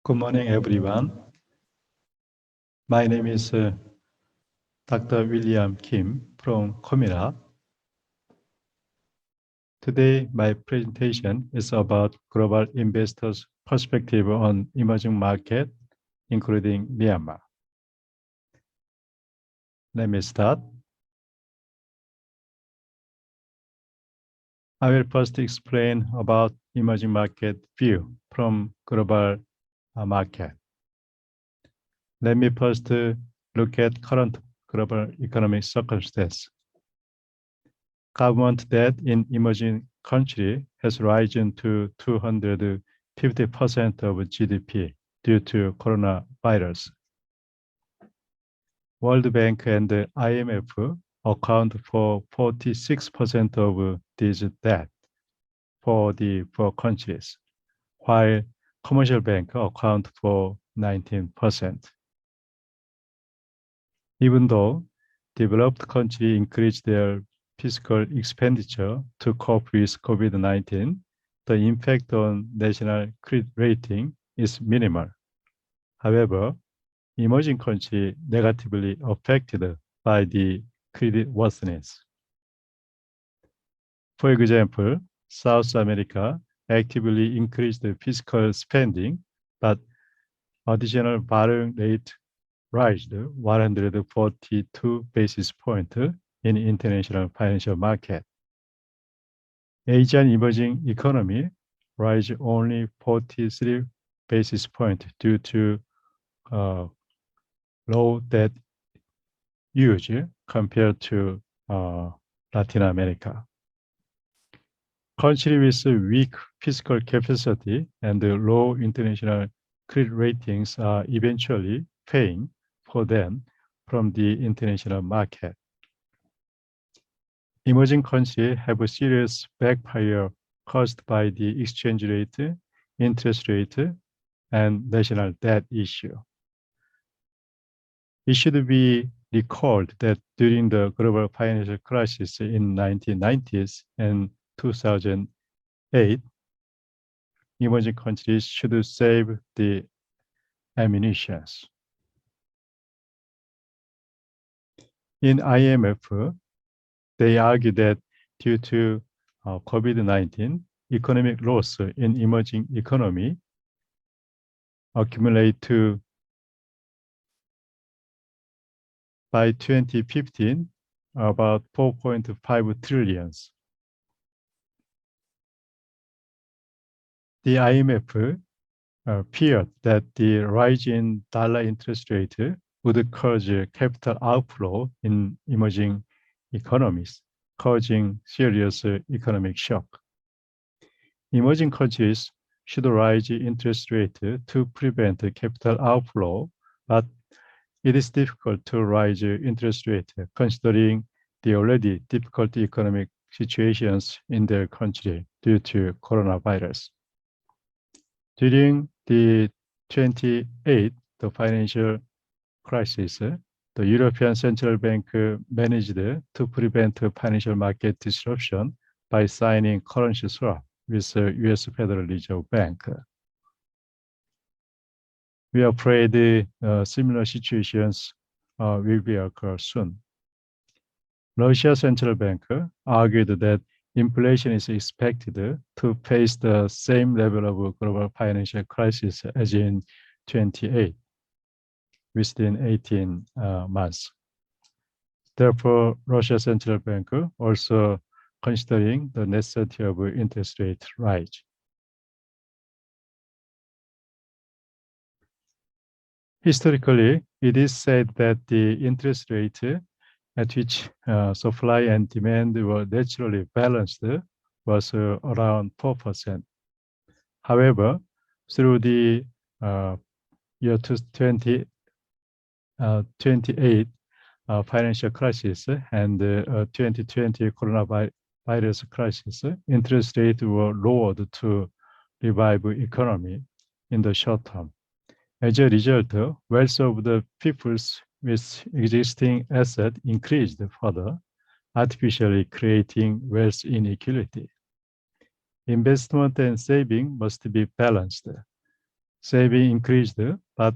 Good morning, everyone. My name is Dr. William Kim from KOMYRA. Today, my presentation is about global investors' perspective on emerging market, including Myanmar. Let me start. I will first explain about emerging market view from global market. Let me first look at current global economic circumstances. Government debt in emerging countries has risen to 250% of GDP due to coronavirus. World Bank and the IMF account for 46% of this debt for the poor countries, while commercial banks account for 19%. Even though developed countries increase their fiscal expenditure to cope with COVID-19, the impact on national credit rating is minimal. However, emerging countries negatively affected by the credit worthiness. For example, South America actively increased the fiscal spending, but additional borrowing rate raised 142 basis points in international financial market. Asian emerging economy rise only 43 basis points due to low debt use compared to Latin America. Countries with weak fiscal capacity and low international credit ratings are eventually paying for them from the international market. Emerging countries have a serious backfire caused by the exchange rate, interest rate, and national debt issue. It should be recalled that during the global financial crisis in 1990s and 2008, emerging countries should save the ammunition. In IMF, they argue that due to COVID-19, economic loss in emerging economy accumulate to, by 2015, about 4.5 trillion. The IMF feared that the rise in dollar interest rate would cause capital outflow in emerging economies, causing serious economic shock. Emerging countries should raise interest rate to prevent capital outflow, but it is difficult to raise interest rate considering the already difficult economic situations in their country due to coronavirus. During the 28th financial crisis, the European Central Bank managed to prevent financial market disruption by signing currency swap with the U.S. Federal Reserve Bank. We are afraid similar situations will be occur soon. Russia Central Bank argued that inflation is expected to face the same level of global financial crisis as in 28. within 18 months. Therefore, Russia Central Bank also considering the necessity of interest rate rise. Historically, it is said that the interest rate at which supply and demand were naturally balanced was around 4%. However, through the year 2028 financial crisis and 2020 coronavirus crisis, interest rates were lowered to revive economy in the short term. As a result, wealth of the peoples with existing assets increased further, artificially creating wealth inequality. Investment and saving must be balanced. Saving increased, but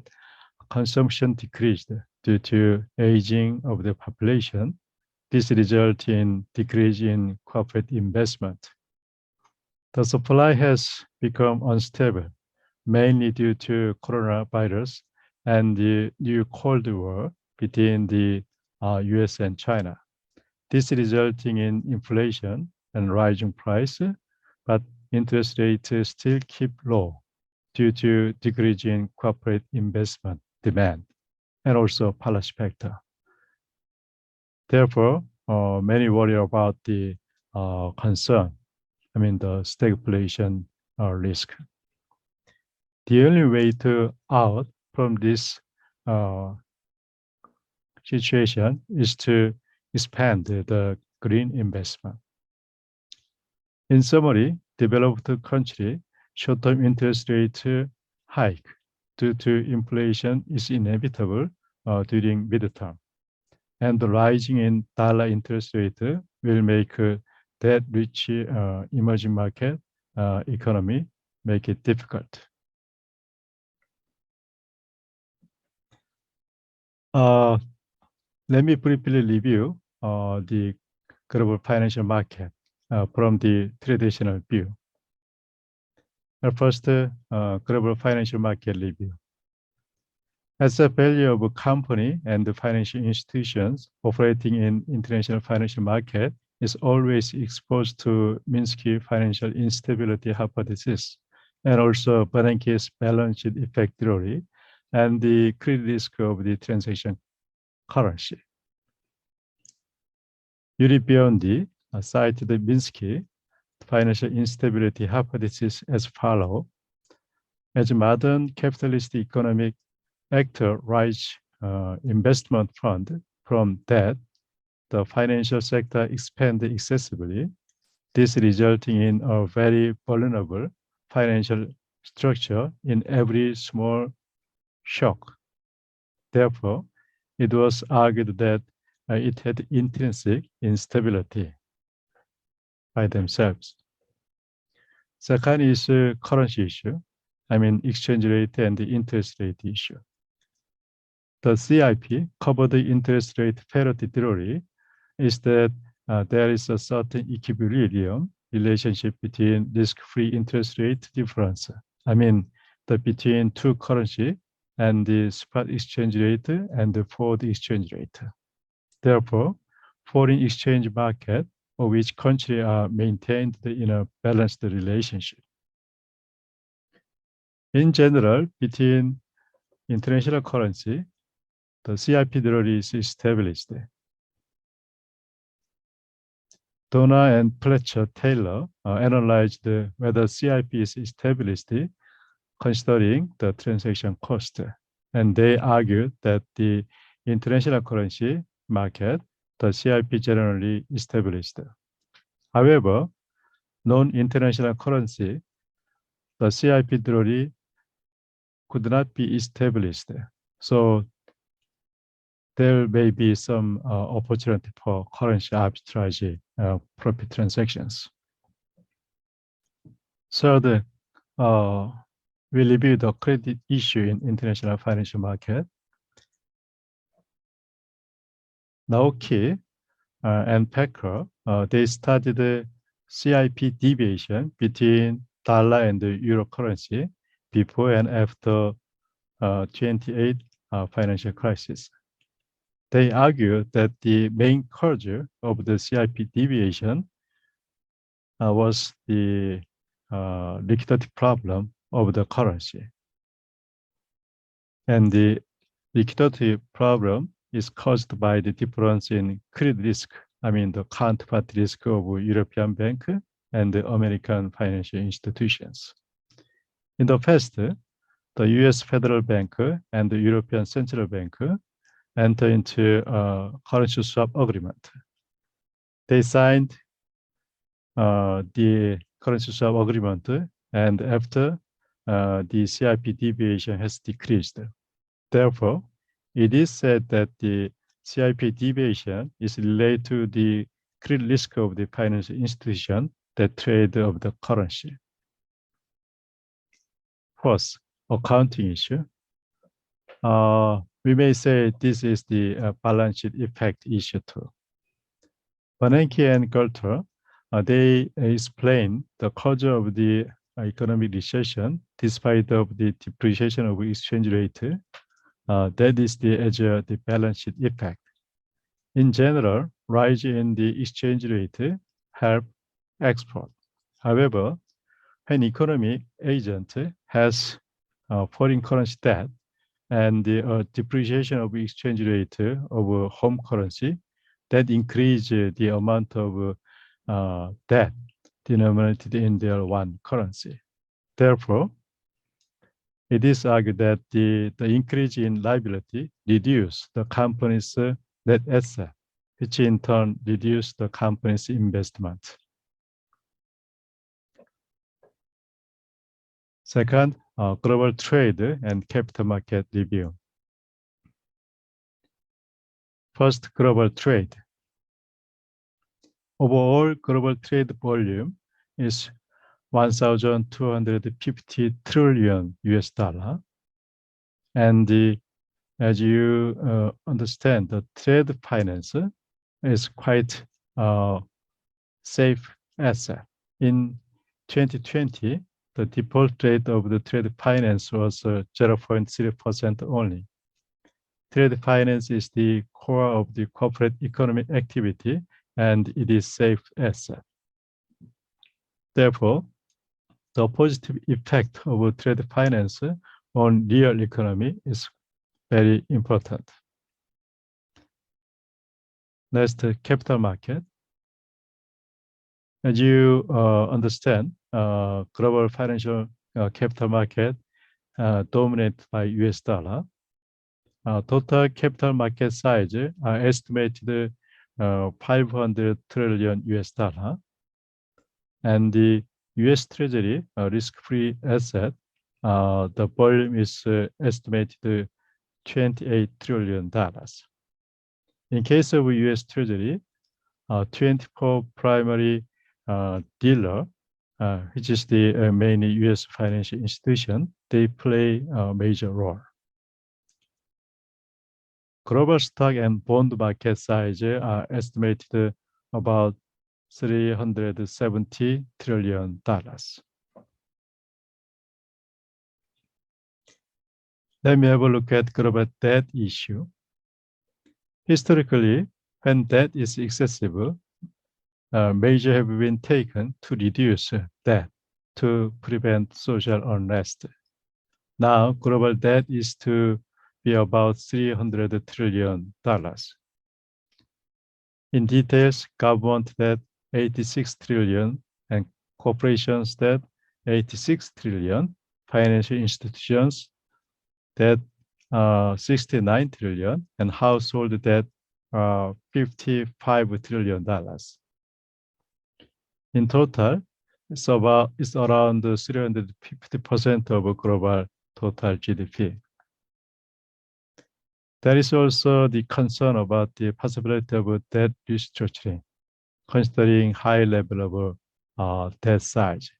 consumption decreased due to aging of the population. This results in decrease in corporate investment. The supply has become unstable, mainly due to coronavirus and the new Cold War between the US and China. This resulting in inflation and rising price, but interest rates still keep low due to decrease in corporate investment demand and also policy factor. Therefore, many worry about the the stagflation risk. The only way out from this situation is to expand the green investment. In summary, developed country short-term interest rate hike due to inflation is inevitable during midterm, and the rising in dollar interest rate will make that rich emerging market economy make it difficult. Let me briefly review the global financial market from the traditional view. First, global financial market review. As a value of a company and the financial institutions operating in international financial market is always exposed to Minsky financial instability hypothesis and also Bernanke's balance sheet effect theory and the credit risk of the transaction currency. Univ Biondi cited the Minsky financial instability hypothesis as follows. As a modern capitalist economic actor raise investment fund from debt, the financial sector expand excessively, this resulting in a very vulnerable financial structure in every small shock. Therefore, it was argued that it had intrinsic instability by themselves. Second is currency issue, exchange rate and the interest rate issue. The CIP covered the interest rate parity theory is that there is a certain equilibrium relationship between risk-free interest rate difference. Between two currency and the spot exchange rate and the forward exchange rate. Therefore, foreign exchange market of which country are maintained in a balanced relationship. In general, between international currency, the CIP theory is established. Donna and Fletcher-Taylor analyzed whether CIP is established considering the transaction cost, and they argued that the international currency market, the CIP generally established. However, non-international currency, the CIP theory could not be established. So there may be some opportunity for currency arbitrage profit transactions. Third, we review the credit issue in international financial market. Naoki and Packer, they studied the CIP deviation between dollar and the euro currency before and after 28 financial crisis. They argue that the main cause of the CIP deviation was the liquidity problem of the currency. And the liquidity problem is caused by the difference in credit risk, the counterparty risk of European bank and the American financial institutions. In the past, the US Federal Bank and the European Central Bank enter into a currency swap agreement. They signed the currency swap agreement, and after the CIP deviation has decreased. Therefore, it is said that the CIP deviation is related to the credit risk of the financial institution that trade of the currency. First, accounting issue. We may say this is the balance sheet effect issue too. Bernanke and Galter, they explain the cause of the economic recession despite of the depreciation of exchange rate. That is the balance sheet effect. In general, rise in the exchange rate help export. However, when economic agent has foreign currency debt and the depreciation of exchange rate of home currency, that increase the amount of debt denominated in their one currency. Therefore, it is argued that the increase in liability reduce the company's net asset, which in turn reduce the company's investment. Second, global trade and capital market review. First, global trade. Overall global trade volume is 1,250 trillion US dollar. And as you understand, the trade finance is quite safe asset. In 2020, the default rate of the trade finance was 0.3% only. Trade finance is the core of the corporate economic activity, and it is safe asset. Therefore, the positive effect of trade finance on real economy is very important. Next, capital market. As you understand, global financial capital market dominated by US dollar. Total capital market size are estimated 500 trillion US dollar. And the US Treasury risk-free asset, the volume is estimated $28 trillion. In case of US Treasury, 24 primary dealer, which is the main US financial institution, they play a major role. Global stock and bond market size are estimated about $370 trillion. Let me have a look at global debt issue. Historically, when debt is excessive, measures have been taken to reduce debt to prevent social unrest. Now, global debt is to be about $300 trillion. In details, government debt 86 trillion and corporations debt 86 trillion, financial institutions debt 69 trillion, and household debt $55 trillion. In total, it's around 350% of global total GDP. There is also the concern about the possibility of debt restructuring, considering high level of debt size.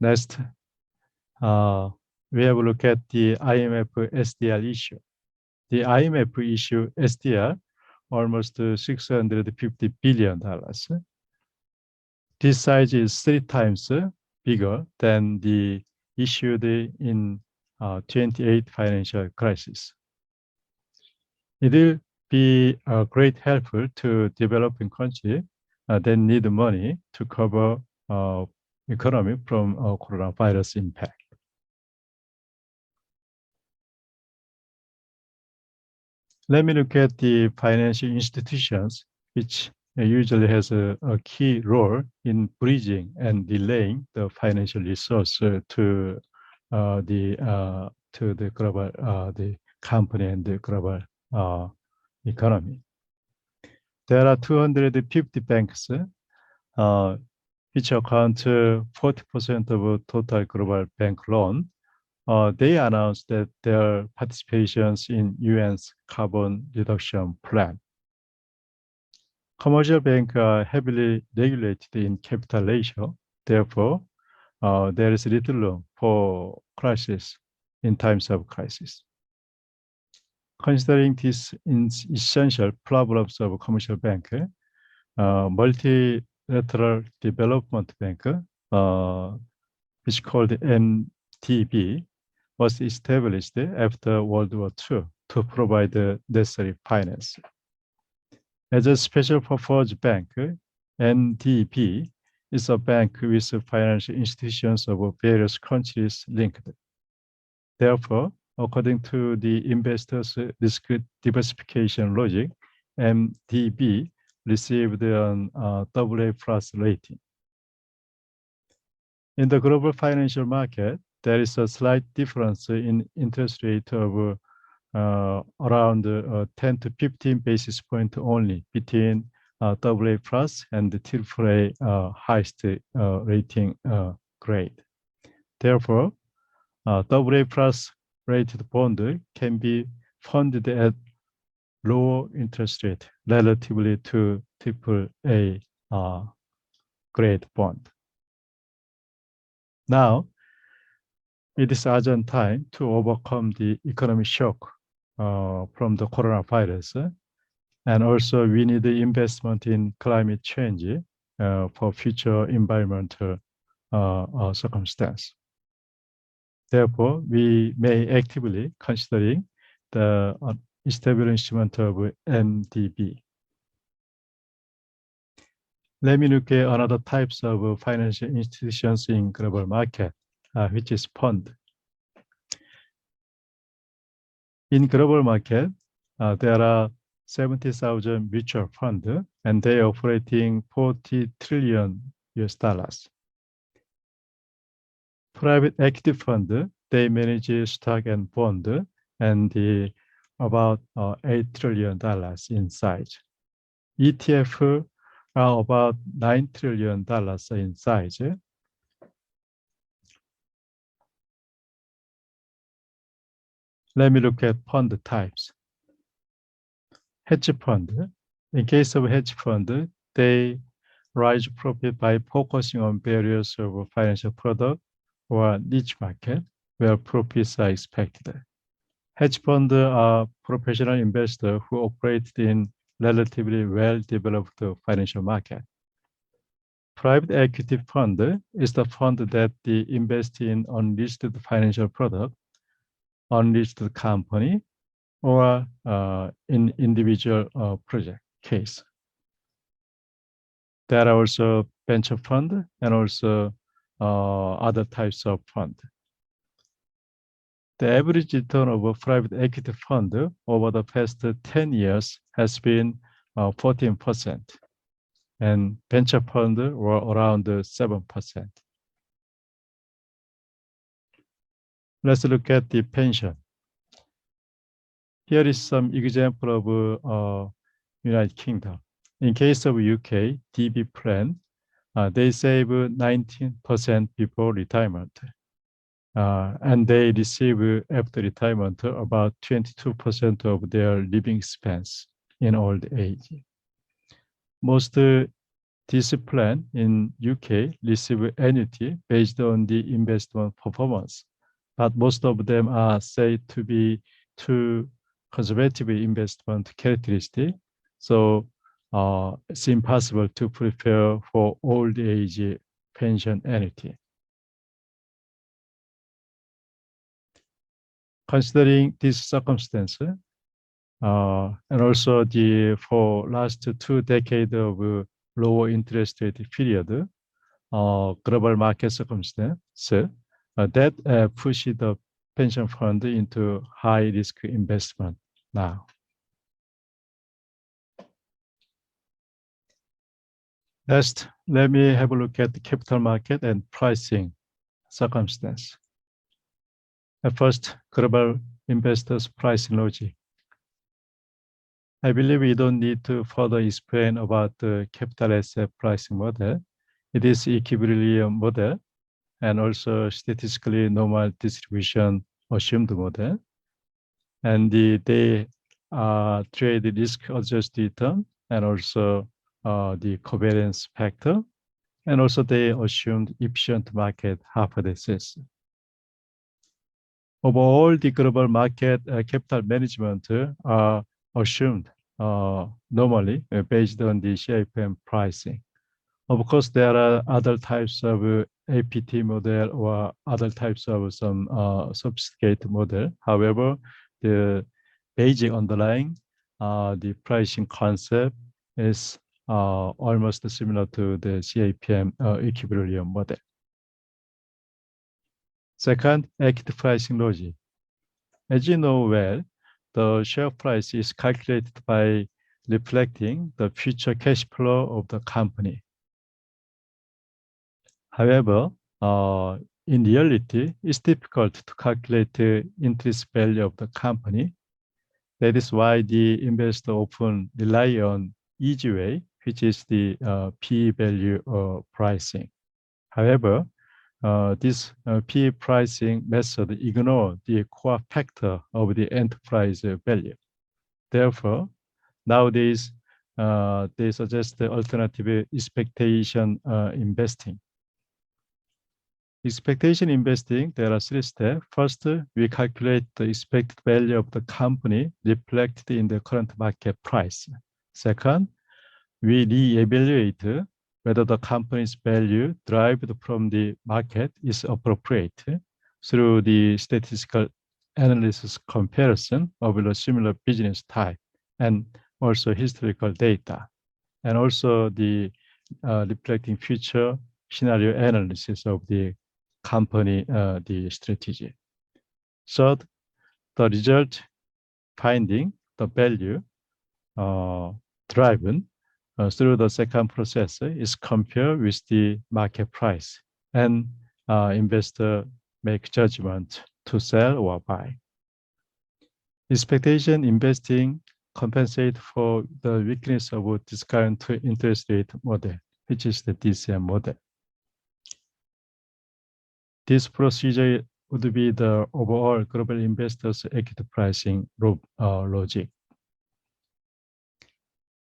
Next, we have a look at the IMF SDR issue. The IMF issue SDR almost $650 billion. This size is 3 times bigger than the issued in 28 financial crisis. It will be a great help to developing countries that need money to cover economy from coronavirus impact. Let me look at the financial institutions, which usually has a key role in bridging and delaying the financial resource to the global the company and the global economy. There are 250 banks which account 40% of total global bank loan. They announced that their participations in UN's carbon reduction plan. Commercial banks are heavily regulated in capital ratio. Therefore, there is little room for crisis in times of crisis. Considering these essential problems of commercial bank, multilateral development bank, which called MTB, was established after World War II to provide the necessary finance. As a special purpose bank, MTB is a bank with financial institutions of various countries linked. Therefore, according to the investors' risk diversification logic, MTB received an AA+ rating. In the global financial market, there is a slight difference in interest rate of around 10 to 15 basis points only between AA+ and the AAA highest rating grade. Therefore, AA+ rated bond can be funded at lower interest rate relatively to AAA grade bond. Now, it is urgent time to overcome the economic shock from the coronavirus, and also we need the investment in climate change for future environmental circumstance. Therefore, we may actively considering the establishment of MDB. Let me look at another types of financial institutions in global market, which is fund. In global market, there are 70,000 mutual funds, and they are operating $40 trillion. Private equity fund, they manage stock and bond, and about $8 trillion in size. ETF are about $9 trillion in size. Let me look at fund types. Hedge fund. In case of hedge fund, they raise profit by focusing on various financial products or niche market where profits are expected. Hedge funds are professional investors who operate in relatively well-developed financial market. Private equity fund is the fund that invests in unlisted financial product, unlisted company, or in individual project case. There are also venture fund and also other types of fund. The average return of a private equity fund over the past 10 years has been 14%, and venture fund were around 7%. Let's look at the pension. Here is some example of United Kingdom. In case of UK, DB plan, they save 19% before retirement. And they receive after retirement about 22% of their living expense in old age. Most this plan in UK receive annuity based on the investment performance, but most of them are said to be too conservative investment characteristic. So it's impossible to prepare for old age pension annuity. Considering this circumstance, and also for last 2 decades of lower interest rate period, global market circumstance, that pushed the pension fund into high risk investment now. Next, let me have a look at the capital market and pricing circumstance. At first, global investors' pricing logic. I believe we don't need to further explain about the capital asset pricing model. It is equilibrium model and also statistically normal distribution assumed model. And they trade risk adjusted return and also the covariance factor And also they assumed efficient market hypothesis. Overall, the global market capital management are assumed normally based on the CIPM pricing. Of course, there are other types of APT model or other types of some sophisticated model. However, the basic underlying the pricing concept is almost similar to the CIPM equilibrium model. Second, active pricing logic. As you know well, the share price is calculated by reflecting the future cash flow of the company. However, in reality, it's difficult to calculate the interest value of the company. That is why the investor often rely on easy way, which is the PE value pricing. However, this PE pricing method ignore the core factor of the enterprise value. Therefore, nowadays, they suggest the alternative expectation investing. Expectation investing, there are 3 steps. First, we calculate the expected value of the company reflected in the current market price. Second, we re-evaluate whether the company's value derived from the market is appropriate through the statistical analysis comparison of a similar business type and also historical data, and also the reflecting future scenario analysis of the company, the strategy. Third, the result finding the value driven through the second process is compared with the market price, and investor make judgment to sell or buy. Expectation investing compensate for the weakness of a discount interest rate model, which is the DCM model. This procedure would be the overall global investors' equity pricing logic.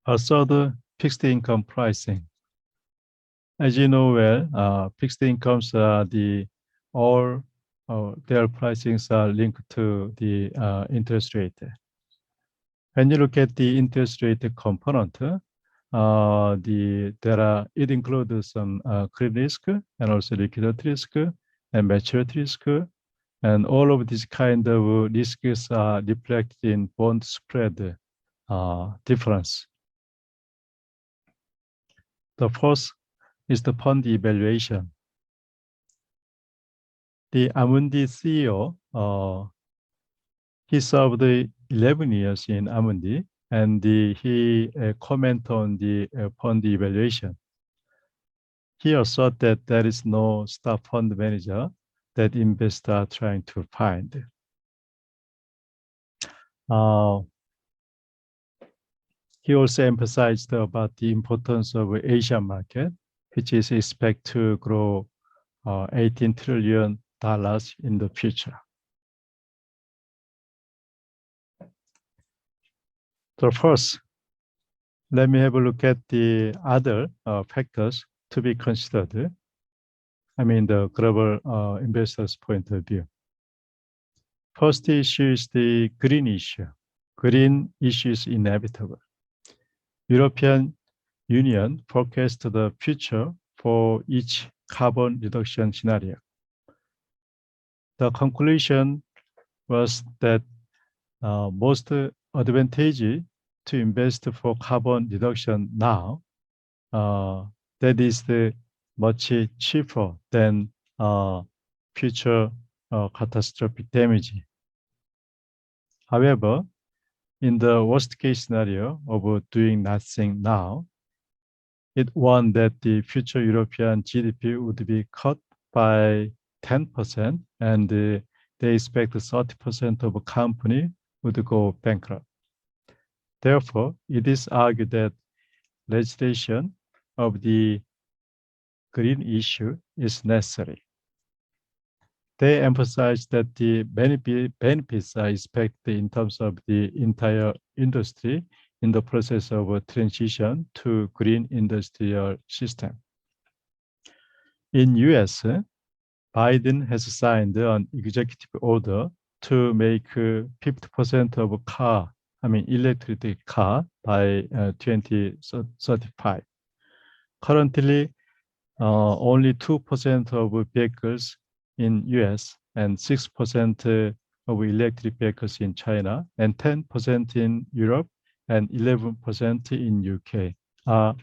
Third, fixed income pricing. As you know well, fixed incomes are all their pricings are linked to the interest rate. When you look at the interest rate component, it includes some credit risk and also liquidity risk and maturity risk, and all of these kind of risks are reflected in bond spread difference. The first is the fund evaluation. The Amundi CEO, he served 11 years in Amundi, and he commented on the fund evaluation. He asserted that there is no star fund manager that investors are trying to find. He also emphasized about the importance of the Asian market, which is expected to grow $18 trillion in the future. So first, let me have a look at the other factors to be considered. I mean, the global investors' point of view. First issue is the green issue. Green issue is inevitable. European Union forecast the future for each carbon reduction scenario. The conclusion was that most advantage to invest for carbon reduction now, that is much cheaper than future catastrophic damage. However, in the worst case scenario of doing nothing now, it warned that the future European GDP would be cut by 10%, and they expect 30% of a company would go bankrupt. Therefore, it is argued that legislation of the green issue is necessary. They emphasize that the benefits are expected in terms of the entire industry in the process of a transition to green industrial system. In US, Biden has signed an executive order to make 50% of electric car by 2035. Currently, only 2% of vehicles in US and 6% of electric vehicles in China and 10% in Europe and 11% in UK are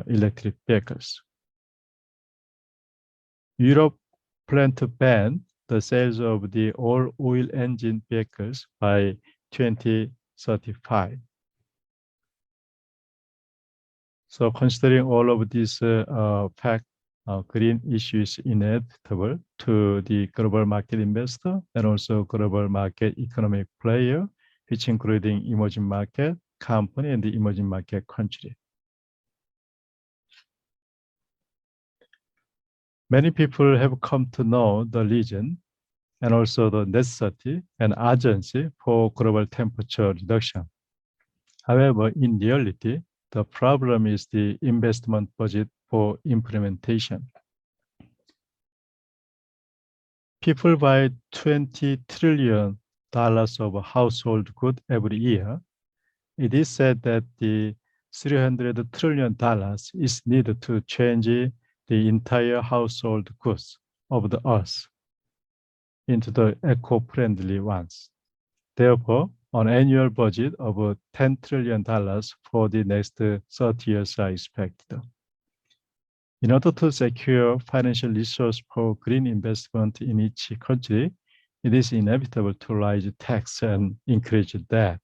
electric vehicles. Europe plans to ban the sales of the all oil engine vehicles by 2035. So considering all of these facts, green issue is inevitable to the global market investor and also global market economic player, which including emerging market company and the emerging market country. Many people have come to know the reason and also the necessity and urgency for global temperature reduction. However, in reality, the problem is the investment budget for implementation. People buy $20 trillion of household goods every year. It is said that the $300 trillion is needed to change the entire household goods of the earth into the eco-friendly ones. Therefore, an annual budget of $10 trillion for the next 30 years are expected. In order to secure financial resource for green investment in each country, it is inevitable to raise tax and increase debt.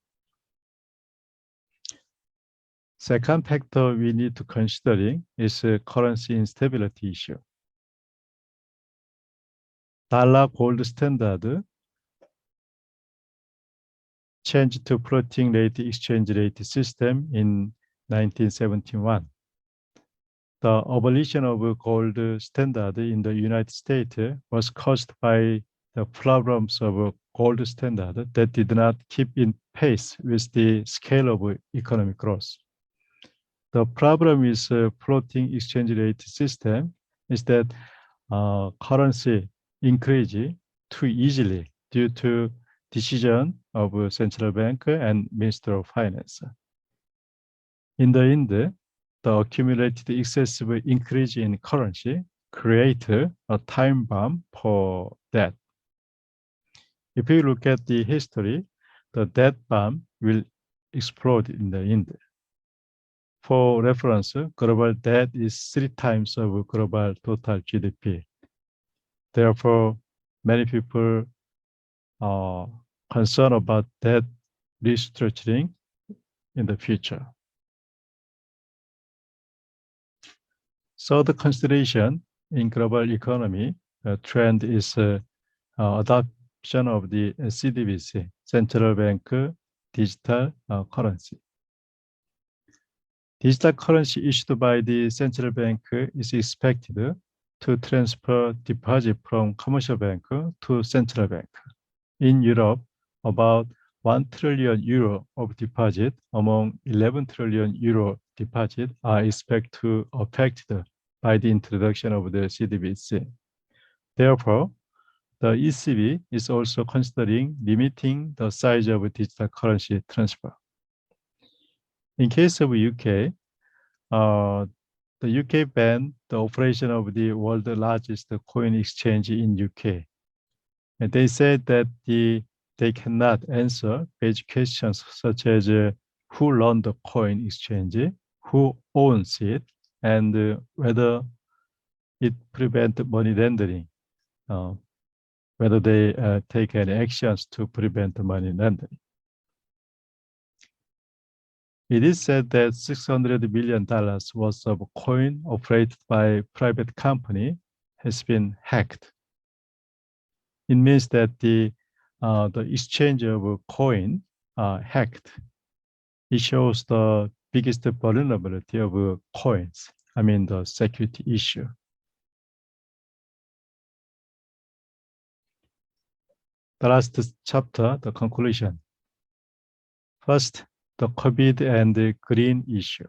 Second factor we need to consider is currency instability issue. Dollar gold standard changed to floating rate exchange rate system in 1971. The abolition of gold standard in the United States was caused by the problems of gold standard that did not keep in pace with the scale of economic growth. The problem is floating exchange rate system is that currency increase too easily due to decision of central bank and Minister of Finance. In the end, the accumulated excessive increase in currency create a time bomb for debt. If you look at the history, the debt bomb will explode in the end. For reference, global debt is 3 times of global total GDP. Therefore, many people are concerned about debt restructuring in the future. So the consideration in global economy trend is adoption of the CBDC, central bank digital currency. Digital currency issued by the central bank is expected to transfer deposit from commercial bank to central bank. In Europe, about 1 trillion euro of deposit among 11 trillion euro deposit are expected to affected by the introduction of the CBDC. Therefore, the ECB is also considering limiting the size of digital currency transfer. In case of UK, the UK banned the operation of the world's largest coin exchange in UK. And they said that they cannot answer basic questions such as who runs the coin exchange, who owns it, and whether it prevents money laundering, whether they take any actions to prevent money laundering. It is said that $600 million worth of coin operated by private company has been hacked. It means that the exchange of coin hacked. It shows the biggest vulnerability of coins, the security issue. The last chapter, the conclusion. First, the COVID and the green issue.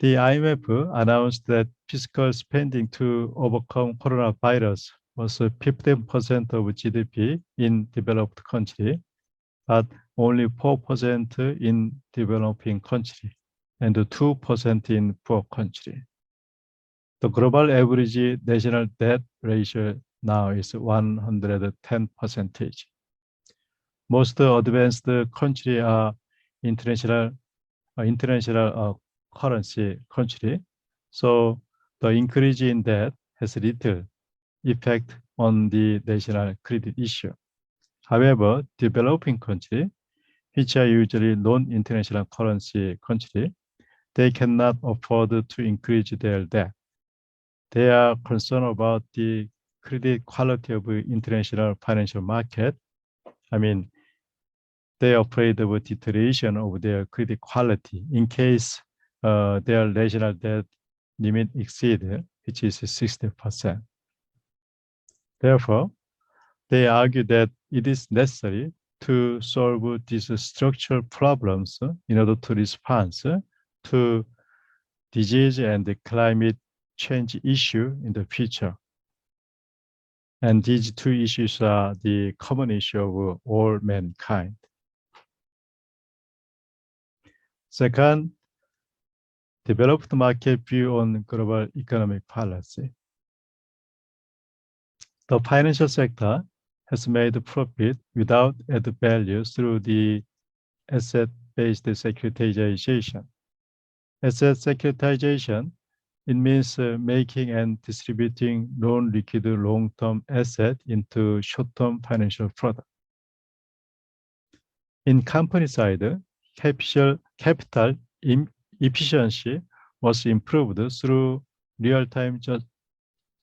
The IMF announced that fiscal spending to overcome coronavirus was 15% of GDP in developed country, but only 4% in developing country and 2% in poor country. The global average national debt ratio now is 110%. Most advanced countries are international currency country, so the increase in debt has little effect on the national credit issue. However, developing countries, which are usually non-international currency countries, they cannot afford to increase their debt. They are concerned about the credit quality of international financial market. I mean, they are afraid of a deterioration of their credit quality in case their national debt limit exceed, which is 60%. Therefore, they argue that it is necessary to solve these structural problems in order to respond to disease and the climate change issue in the future. And these two issues are the common issue of all mankind. Second, developed market view on global economic policy. The financial sector has made profit without added value through the asset-based securitization. Asset securitization, it means making and distributing non-liquid long-term asset into short-term financial product. In company side, capital efficiency was improved through real-time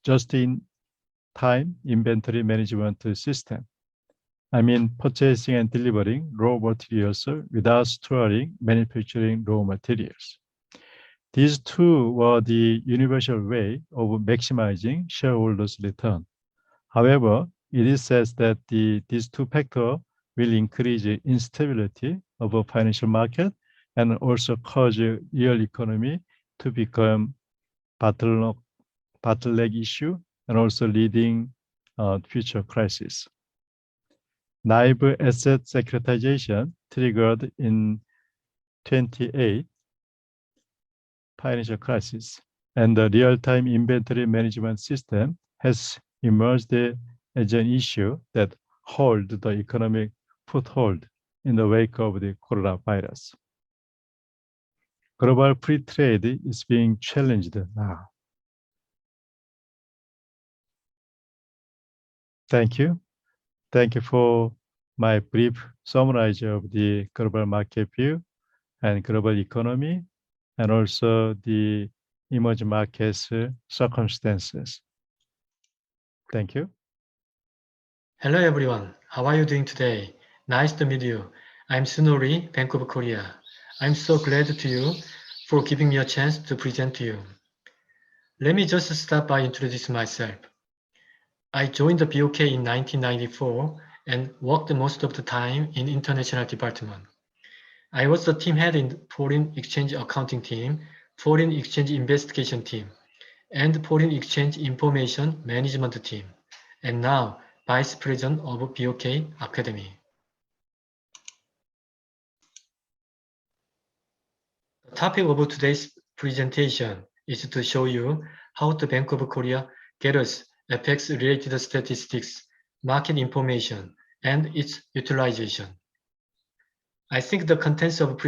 just-in-time inventory management system. I mean, purchasing and delivering raw materials without storing manufacturing raw materials. These two were the universal way of maximizing shareholders' return. However, it is said that these two factors will increase instability of a financial market and also cause real economy to become bottleneck issue and also leading future crisis. Naive asset securitization triggered in 28 financial crisis, and the real-time inventory management system has emerged as an issue that hold the economic foothold in the wake of the coronavirus. Global free trade is being challenged now. Thank you. Thank you for my brief summary of the global market view and global economy, and also the emerging markets circumstances. Thank you. Hello everyone, how are you doing today? Nice to meet you. I'm Sunori, Vancouver, Korea. I'm so glad to you for giving me a chance to present to you. Let me just start by introducing myself. I joined the BOK in 1994 and worked most of the time in international department. I was the team head in foreign exchange accounting team, foreign exchange investigation team, and foreign exchange information management team, and now Vice President of BOK Academy. The topic of today's presentation is to show you how the Bank of Korea gathers FX-related statistics, market information, and its utilization. I think the contents of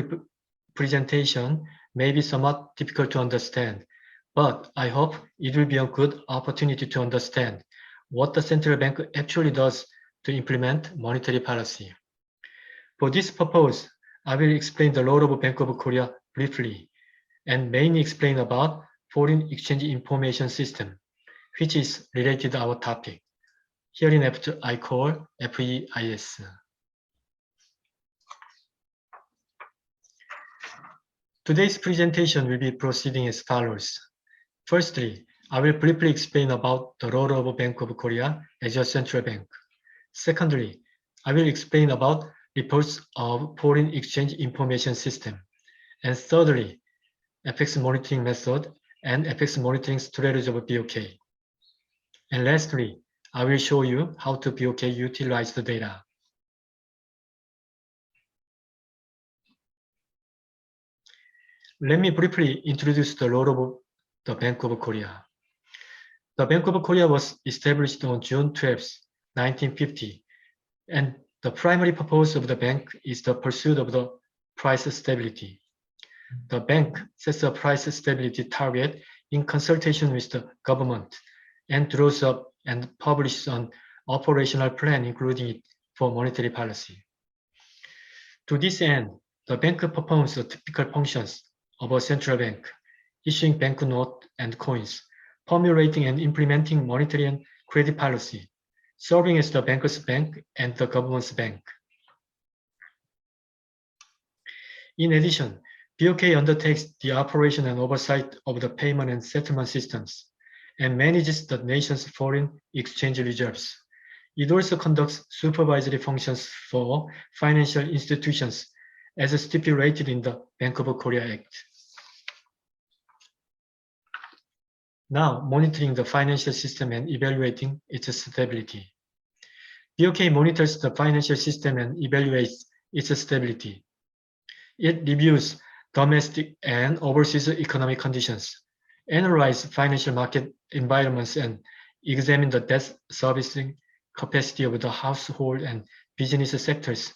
presentation may be somewhat difficult to understand, but I hope it will be a good opportunity to understand what the central bank actually does to implement monetary policy. For this purpose, I will explain the role of Bank of Korea briefly, and mainly explain about foreign exchange information system, which is related to our topic. Hereinafter I call FEIS. Today's presentation will be proceeding as follows. Firstly, I will briefly explain about the role of Bank of Korea as a central bank. Secondly, I will explain about reports of foreign exchange information system. And thirdly, FX monitoring method, and FX monitoring strategy of BOK. And lastly, I will show you how to BOK utilize the data. Let me briefly introduce the role of the Bank of Korea. The Bank of Korea was established on June 12, 1950, and the primary purpose of the bank is the pursuit of the price stability. The bank sets a price stability target in consultation with the government and draws up and publishes an operational plan including it for monetary policy. To this end, the bank performs the typical functions of a central bank, issuing banknotes and coins, formulating and implementing monetary and credit policy, serving as the banker's bank and the government's bank. In addition, BOK undertakes the operation and oversight of the payment and settlement systems and manages the nation's foreign exchange reserves. It also conducts supervisory functions for financial institutions as stipulated in the Bank of Korea Act. Now, monitoring the financial system and evaluating its stability. BOK monitors the financial system and evaluates its stability. It reviews domestic and overseas economic conditions, analyzes financial market environments, and examines the debt servicing capacity of the household and business sectors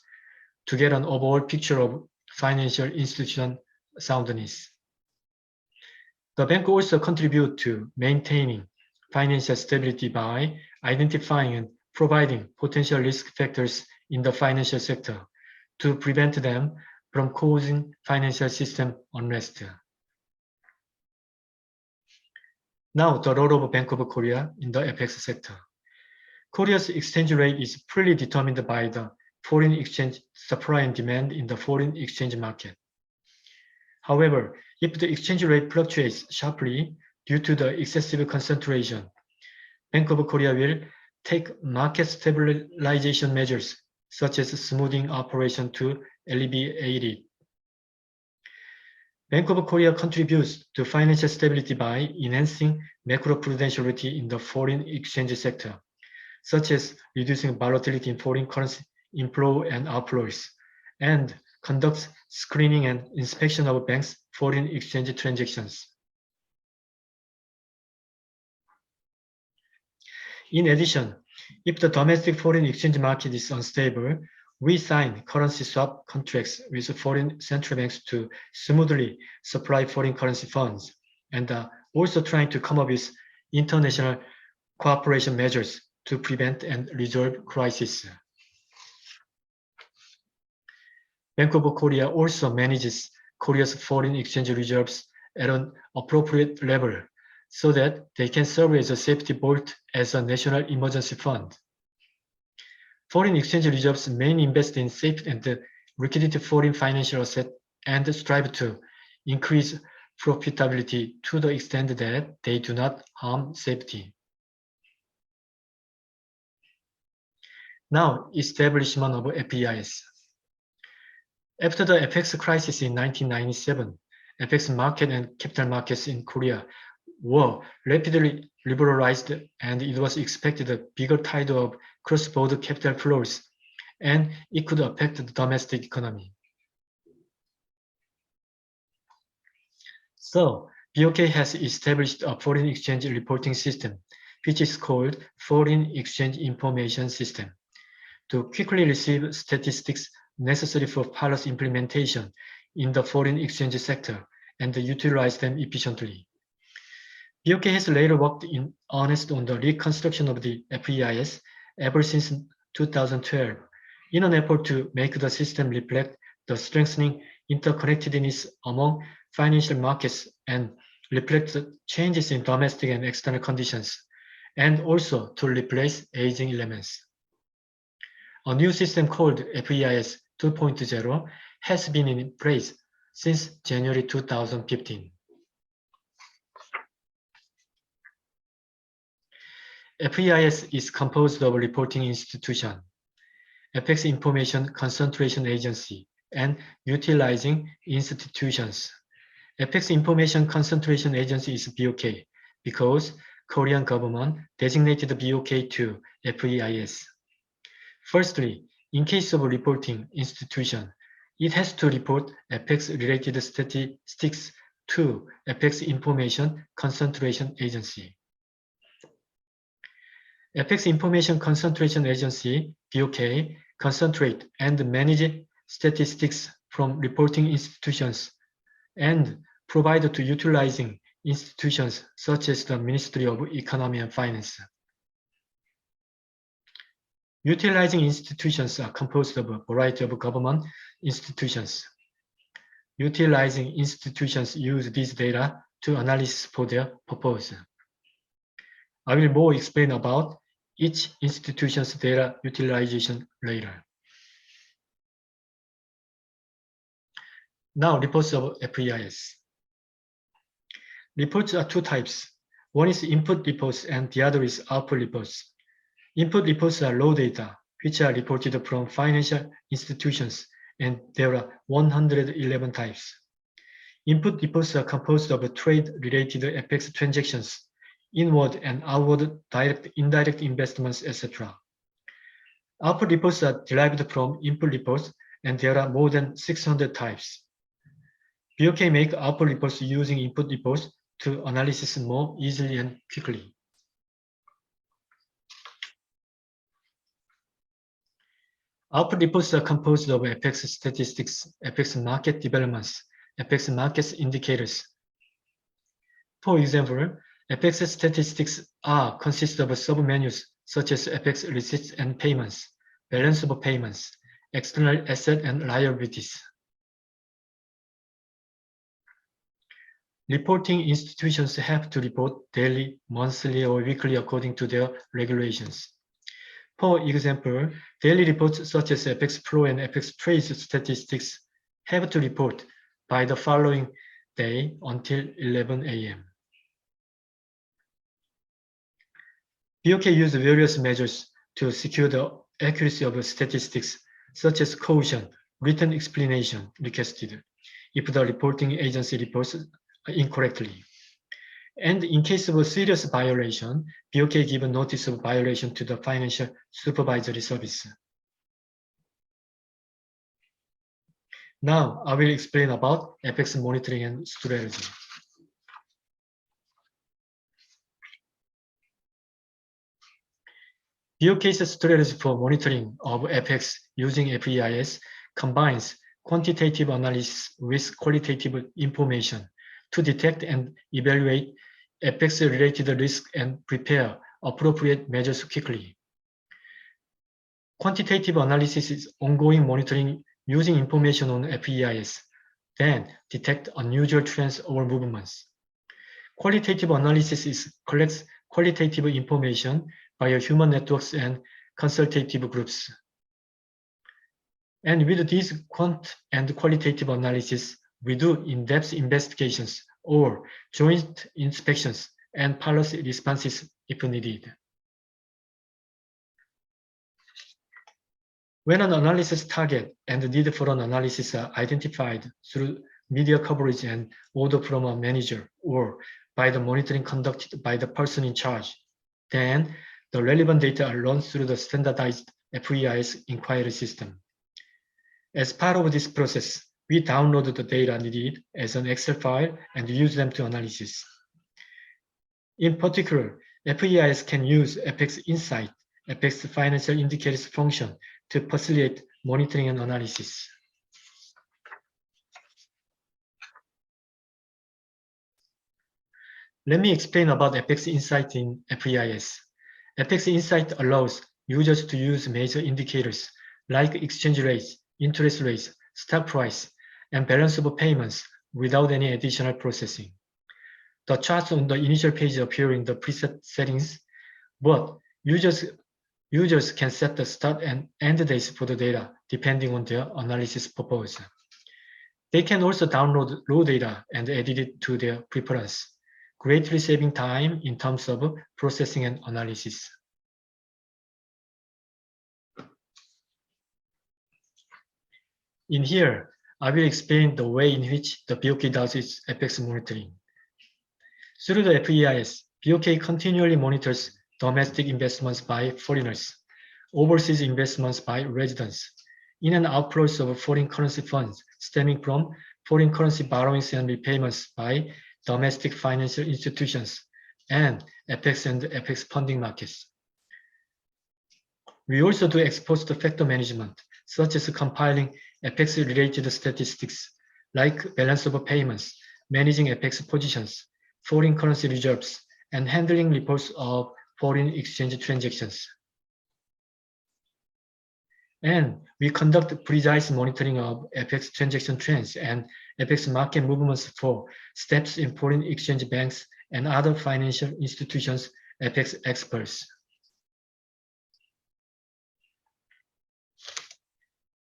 to get an overall picture of financial institution soundness. The bank also contributes to maintaining financial stability by identifying and providing potential risk factors in the financial sector to prevent them from causing financial system unrest. Now, the role of Bank of Korea in the FX sector. Korea's exchange rate is fully determined by the foreign exchange supply and demand in the foreign exchange market. However, if the exchange rate fluctuates sharply due to the excessive concentration, Bank of Korea will take market stabilization measures such as smoothing operation to alleviate it. Bank of Korea contributes to financial stability by enhancing macroprudentiality in the foreign exchange sector, such as reducing volatility in foreign currency inflow and outflows, and conducts screening and inspection of banks' foreign exchange transactions. In addition, if the domestic foreign exchange market is unstable, we sign currency swap contracts with foreign central banks to smoothly supply foreign currency funds, and also trying to come up with international cooperation measures to prevent and resolve crises. Bank of Korea also manages Korea's foreign exchange reserves at an appropriate level so that they can serve as a safety vault as a national emergency fund. Foreign exchange reserves mainly invest in safe and liquidity foreign financial assets and strive to increase profitability to the extent that they do not harm safety. Now, establishment of FEIS. After the FX crisis in 1997, FX market and capital markets in Korea were rapidly liberalized, and it was expected a bigger tide of cross-border capital flows, and it could affect the domestic economy. So, BOK has established a foreign exchange reporting system, which is called Foreign Exchange Information System, to quickly receive statistics necessary for policy implementation in the foreign exchange sector and utilize them efficiently. BOK has later worked in earnest on the reconstruction of the FEIS ever since 2012 in an effort to make the system reflect the strengthening interconnectedness among financial markets and reflect the changes in domestic and external conditions, and also to replace aging elements. A new system called FEIS 2.0 has been in place since January 2015. FEIS is composed of a reporting institution, FX Information Concentration Agency, and utilizing institutions, FX Information Concentration Agency is BOK because Korean government designated BOK to FEIS. Firstly, in case of reporting institution, it has to report FX-related statistics to FX Information Concentration Agency. FX Information Concentration Agency, BOK, concentrate and manage statistics from reporting institutions and provide to utilizing institutions such as the Ministry of Economy and Finance. Utilizing institutions are composed of a variety of government institutions. Utilizing institutions use these data to analyze for their purpose. I will more explain about each institution's data utilization later. Now, reports of FEIS. Reports are two types. One is input reports and the other is output reports. Input reports are raw data, which are reported from financial institutions, and there are 111 types. Input reports are composed of trade-related FX transactions, inward and outward direct, indirect investments, etc. Output reports are derived from input reports, and there are more than 600 types. BOK make output reports using input reports to analysis more easily and quickly. Output reports are composed of FX statistics, FX market developments, FX market indicators. For example, FX statistics consist of sub-menus such as FX receipts and payments, balance of payments, external asset and liabilities. Reporting institutions have to report daily, monthly, or weekly according to their regulations. For example, daily reports such as FX flow and FX trades statistics have to report by the following day until 11 a.m. BOK uses various measures to secure the accuracy of statistics, such as caution, written explanation requested if the reporting agency reports incorrectly. And in case of a serious violation, BOK gives notice of violation to the Financial Supervisory Service. Now, I will explain about FX monitoring and strategy. BOK's strategy for monitoring of FX using FEIS combines quantitative analysis with qualitative information to detect and evaluate FX-related risk and prepare appropriate measures quickly. Quantitative analysis is ongoing monitoring using information on FEIS, then detect unusual trends or movements. Qualitative analysis collects qualitative information via human networks and consultative groups. And with these quant and qualitative analysis, we do in-depth investigations or joint inspections and policy responses if needed. When an analysis target and need for an analysis are identified through media coverage and order from a manager or by the monitoring conducted by the person in charge, then the relevant data are run through the standardized FEIS inquiry system. As part of this process, we download the data needed as an Excel file and use them to analysis. In particular, FEIS can use FX Insight, FX Financial Indicators function to facilitate monitoring and analysis. Let me explain about FX Insight in FEIS. FX Insight allows users to use major indicators like exchange rates, interest rates, stock price, and balance of payments without any additional processing. The charts on the initial page appear in the preset settings, but users can set the start and end dates for the data depending on their analysis purpose. They can also download raw data and edit it to their preference, greatly saving time in terms of processing and analysis. In here, I will explain the way in which the BOK does its FX monitoring. Through the FEIS, BOK continually monitors domestic investments by foreigners, overseas investments by residents, in and outflows of foreign currency funds stemming from foreign currency borrowings and repayments by domestic financial institutions, and FX funding markets. We also do ex-post factor management, such as compiling FX-related statistics like balance of payments, managing FX positions, foreign currency reserves, and handling reports of foreign exchange transactions. And we conduct precise monitoring of FX transaction trends and FX market movements for steps in foreign exchange banks and other financial institutions' FX experts.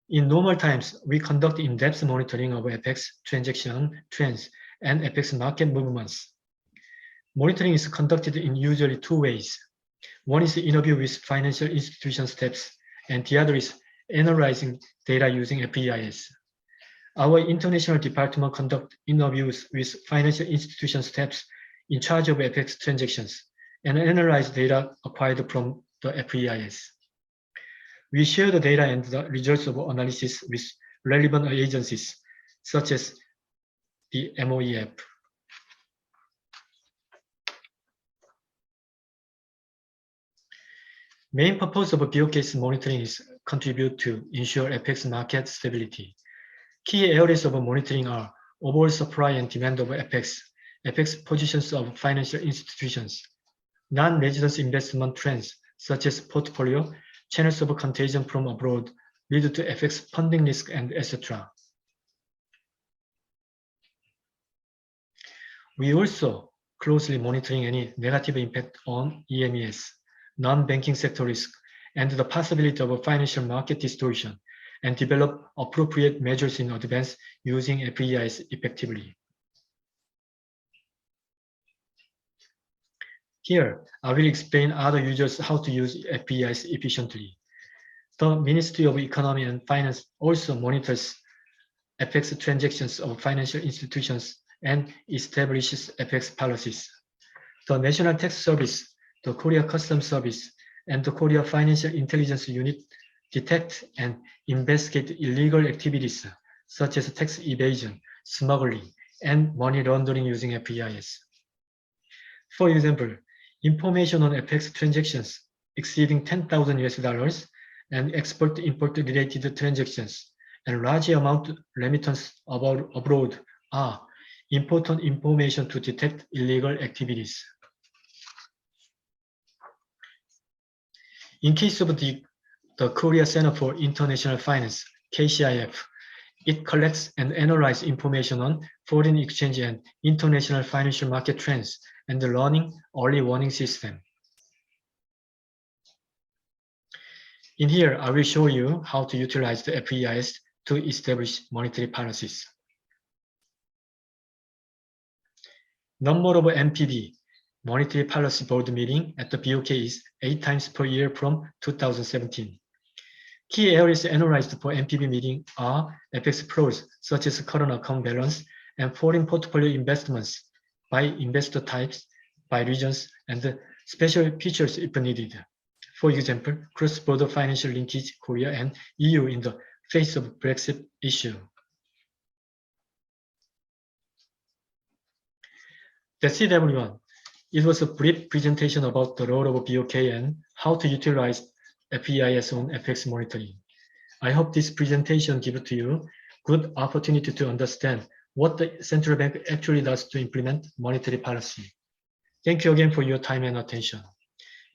In normal times, we conduct in-depth monitoring of FX transaction trends and FX market movements. Monitoring is conducted in usually two ways. One is the interview with financial institution steps, and the other is analyzing data using FEIS. Our international department conducts interviews with financial institution steps in charge of FX transactions and analyze data acquired from the FEIS. We share the data and the results of analysis with relevant agencies, such as the MOEF. Main purpose of BOK's monitoring is contribute to ensure FX market stability. Key areas of monitoring are overall supply and demand of FX positions of financial institutions, non-residence investment trends such as portfolio, channels of contagion from abroad lead to FX funding risk, and etc. We also closely monitoring any negative impact on EMES, non-banking sector risk, and the possibility of a financial market distortion, and develop appropriate measures in advance using FEIS effectively. Here, I will explain other users how to use FEIS efficiently. The Ministry of Economy and Finance also monitors FX transactions of financial institutions and establishes FX policies. The National Tax Service, the Korea Customs Service, and the Korea Financial Intelligence Unit detect and investigate illegal activities such as tax evasion, smuggling, and money laundering using FEIS. For example, information on FX transactions exceeding $10,000 and export-import related transactions and large amount remittance abroad are important information to detect illegal activities. In case of the Korea Center for International Finance, KCIF, it collects and analyzes information on foreign exchange and international financial market trends and the running early warning system. In here, I will show you how to utilize the FEIS to establish monetary policies. Number of MPB, Monetary Policy Board meeting at the BOK is 8 times per year from 2017. Key areas analyzed for MPB meeting are FX flows such as current account balance and foreign portfolio investments by investor types, by regions, and special features if needed. For example, cross-border financial linkage, Korea and EU in the face of Brexit issue. That's it, everyone. It was a brief presentation about the role of BOK and how to utilize FEIS on FX monitoring. I hope this presentation gives to you good opportunity to understand what the central bank actually does to implement monetary policy. Thank you again for your time and attention.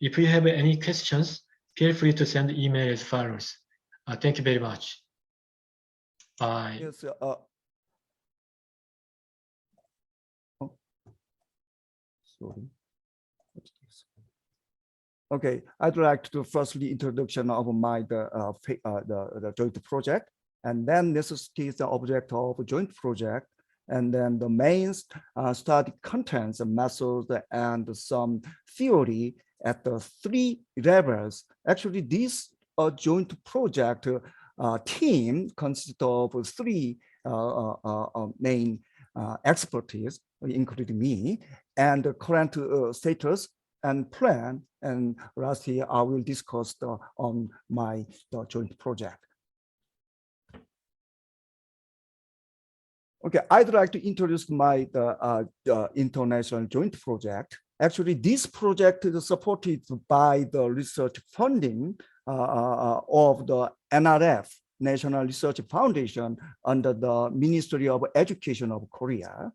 If you have any questions, feel free to send email as follows. Thank you very much. Bye. Yes, sorry. Okay, I'd like to firstly introduction of my the joint project, and then this is the object of a joint project, and then the main study contents, methods, and some theory at the 3 levels. Actually, this joint project team consists of 3 main expertise, including me, and the current status and plan. And lastly, I will discuss on my joint project. Okay, I'd like to introduce my the international joint project. Actually, this project is supported by the research funding of the NRF, National Research Foundation, under the Ministry of Education of Korea.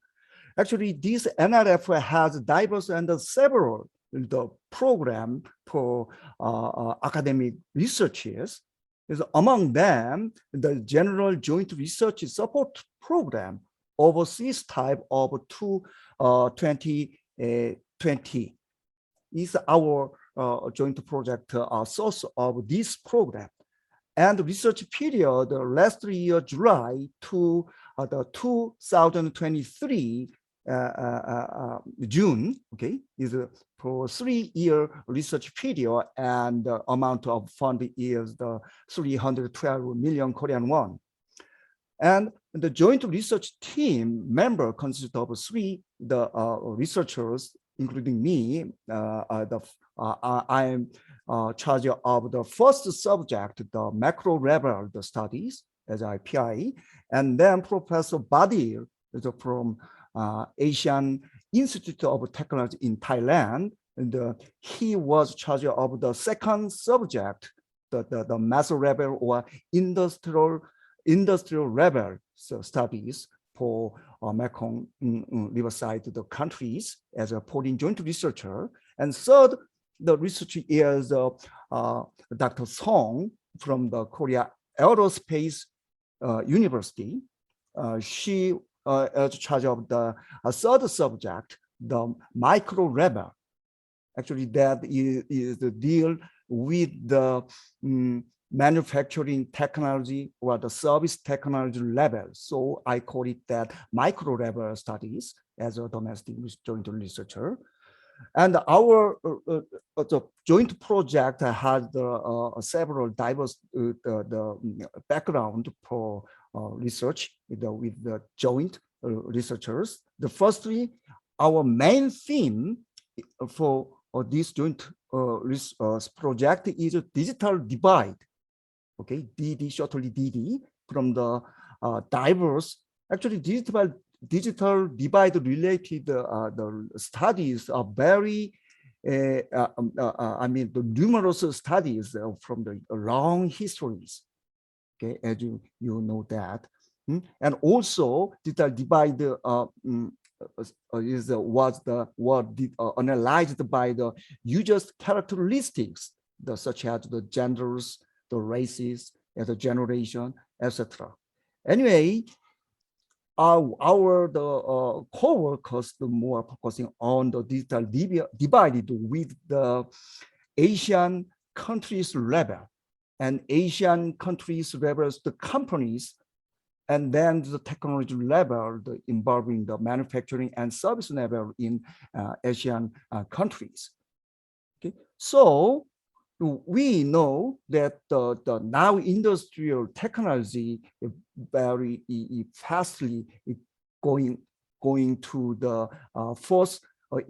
Actually, this NRF has diverse and several the program for academic researches. Is among them the General Joint Research Support Program, overseas type of 2020 is our joint project source of this program. And the research period last year July to the 2023 June, okay, is for 3-year research period, and the amount of fund is the 312 million Korean won. And the joint research team member consists of 3 researchers, including me. I am charge of the first subject, the macro level the studies as IPI, and then Professor Badir is from Asian Institute of Technology in Thailand, and he was charged of the second subject, the macro level or industrial level studies for Mekong riverside the countries as a foreign joint researcher. And third, the research is Dr. Song from the Korea Aerospace University. She is charge of the third subject, the micro level. Actually, that is the deal with the manufacturing technology or the service technology level. So I call it that micro level studies as a domestic joint researcher. And our the joint project has several diverse background for research with the joint researchers. The firstly, our main theme for this joint project is a digital divide. Okay, DD, shortly DD, from the diverse, actually digital divide related the studies are very, I mean, the numerous studies from the long histories. Okay, as you know that, and also digital divide analyzed by the users' characteristics, such as the genders, the races, the generation, etc. Anyway, our co-workers more focusing on the digital divided with the Asian countries level, and Asian countries levels the companies, and then the technology level involving the manufacturing and service level in Asian countries. Okay, so we know that the now industrial technology very fastly going to the fourth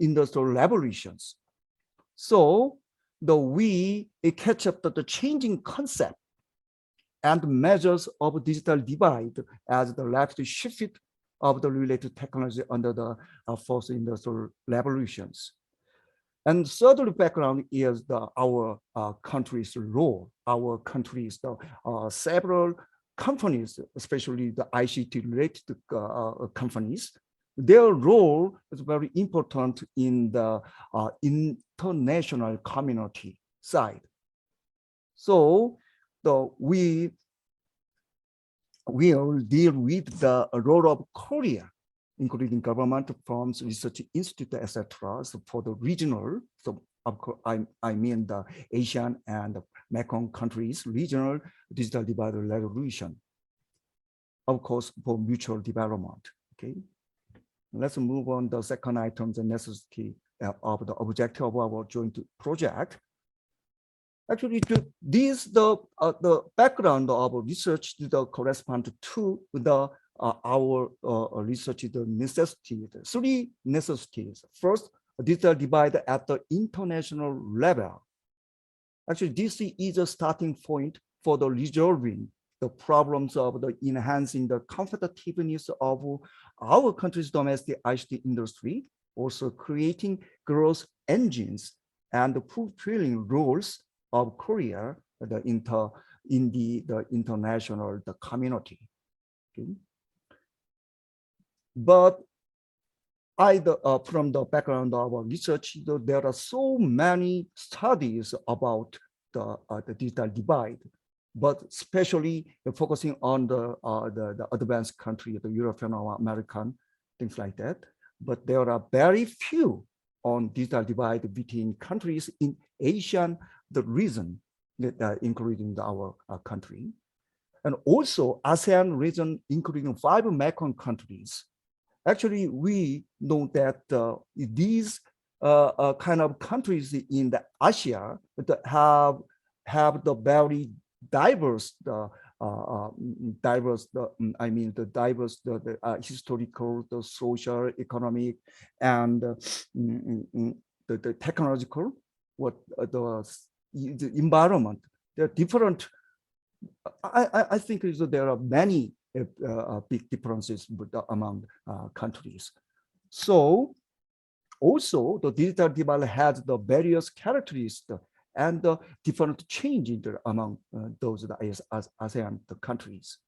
industrial revolutions. So we catch up the changing concept and measures of digital divide as the rapid shift of the related technology under the fourth industrial revolutions. And thirdly, background is our country's role. Our country's several companies, especially the ICT-related companies, their role is very important in the international community side. So we will deal with the role of Korea, including government firms, research institute, etc. So for the regional, so of course, I mean the Asian and Mekong countries, regional digital divide resolution, of course, for mutual development. Okay, let's move on the second item, the necessity of the objective of our joint project. Actually, the background of research correspond to the our research the necessity, three necessities. First, digital divide at the international level. Actually, this is a starting point for the resolving the problems of the enhancing the competitiveness of our country's domestic ICT industry, also creating growth engines and fulfilling roles of Korea in the international community. Okay. But from the background of our research, there are so many studies about the digital divide, but especially focusing on the advanced country, the European or American, things like that. But there are very few on digital divide between countries in ASEAN, the region, including our country. And also ASEAN region, including 5 Mekong countries. Actually, we know that these kind of countries in the Asia that have the very diverse, historical, the social, economic, and the technological, the environment. They're different. I think there are many big differences among countries. So also the digital divide has the various characteristics and the different changes among those ASEAN countries.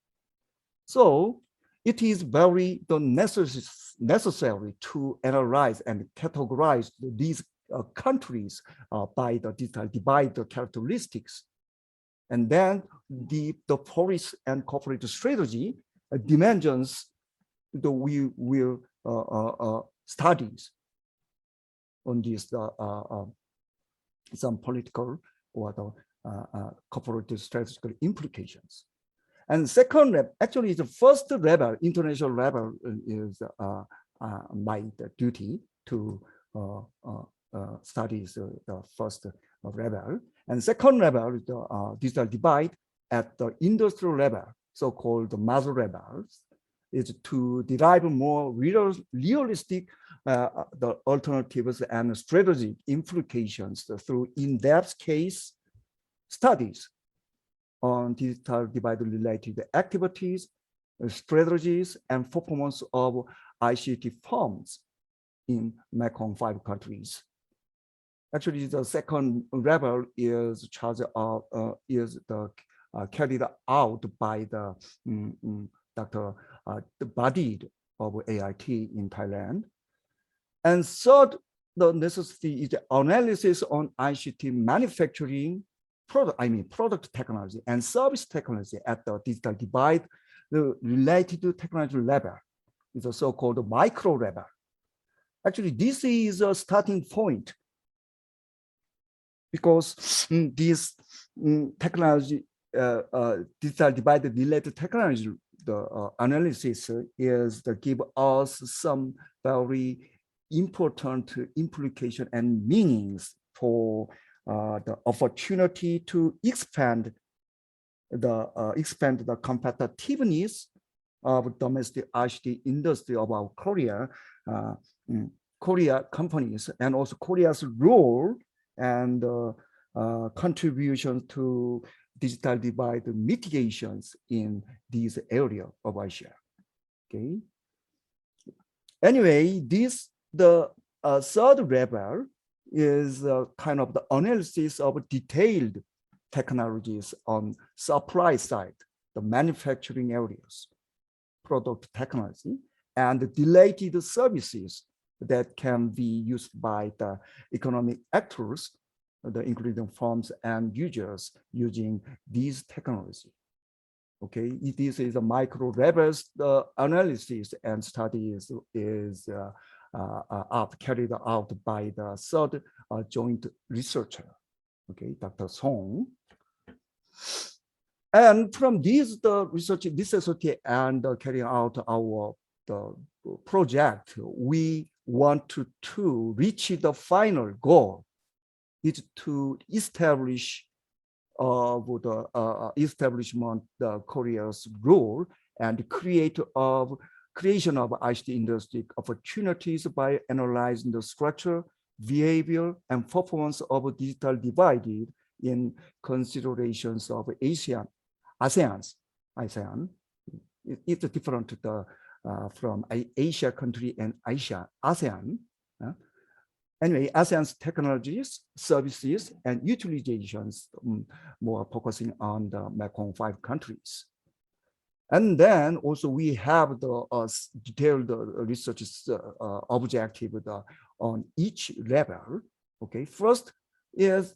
So it is very necessary to analyze and categorize these countries by the digital divide characteristics. And then the policy and corporate strategy dimensions that we will studies on these some political or the corporate strategical implications. And second, actually the first level, international level, is my duty to study the first level. And second level is the digital divide at the industrial level, so-called macro levels, is to derive more realistic the alternatives and strategic implications through in-depth case studies on digital divide related activities, strategies, and performance of ICT firms in Mekong 5 countries. Actually, the second level is charged carried out by the Dr. Badir of AIT in Thailand. And third, the necessity is the analysis on ICT manufacturing product technology and service technology at the digital divide, the related to technology level is a so-called micro level. Actually, this is a starting point because this technology, digital divide related technology, the analysis is to give us some very important implication and meanings for the opportunity to expand the competitiveness of domestic ICT industry of our Korea companies, and also Korea's role and contribution to digital divide mitigations in these areas of Asia. Okay. Anyway, the third level is kind of the analysis of detailed technologies on supply side, the manufacturing areas, product technology, and related services that can be used by the economic actors, including firms and users using these technology. Okay, this is a micro levels analysis and study is carried out by the third joint researcher, okay, Dr. Song. And from these the research necessity and carrying out our project, we want to reach the final goal is to establish establishment Korea's role and creation of ICT industry opportunities by analyzing the structure, behavior, and performance of digital divide in considerations of ASEAN. It's different from Asia country and ASEAN. Anyway, ASEAN's technologies, services, and utilizations, more focusing on the Mekong 5 countries. And then also we have the detailed research objective on each level. Okay, first is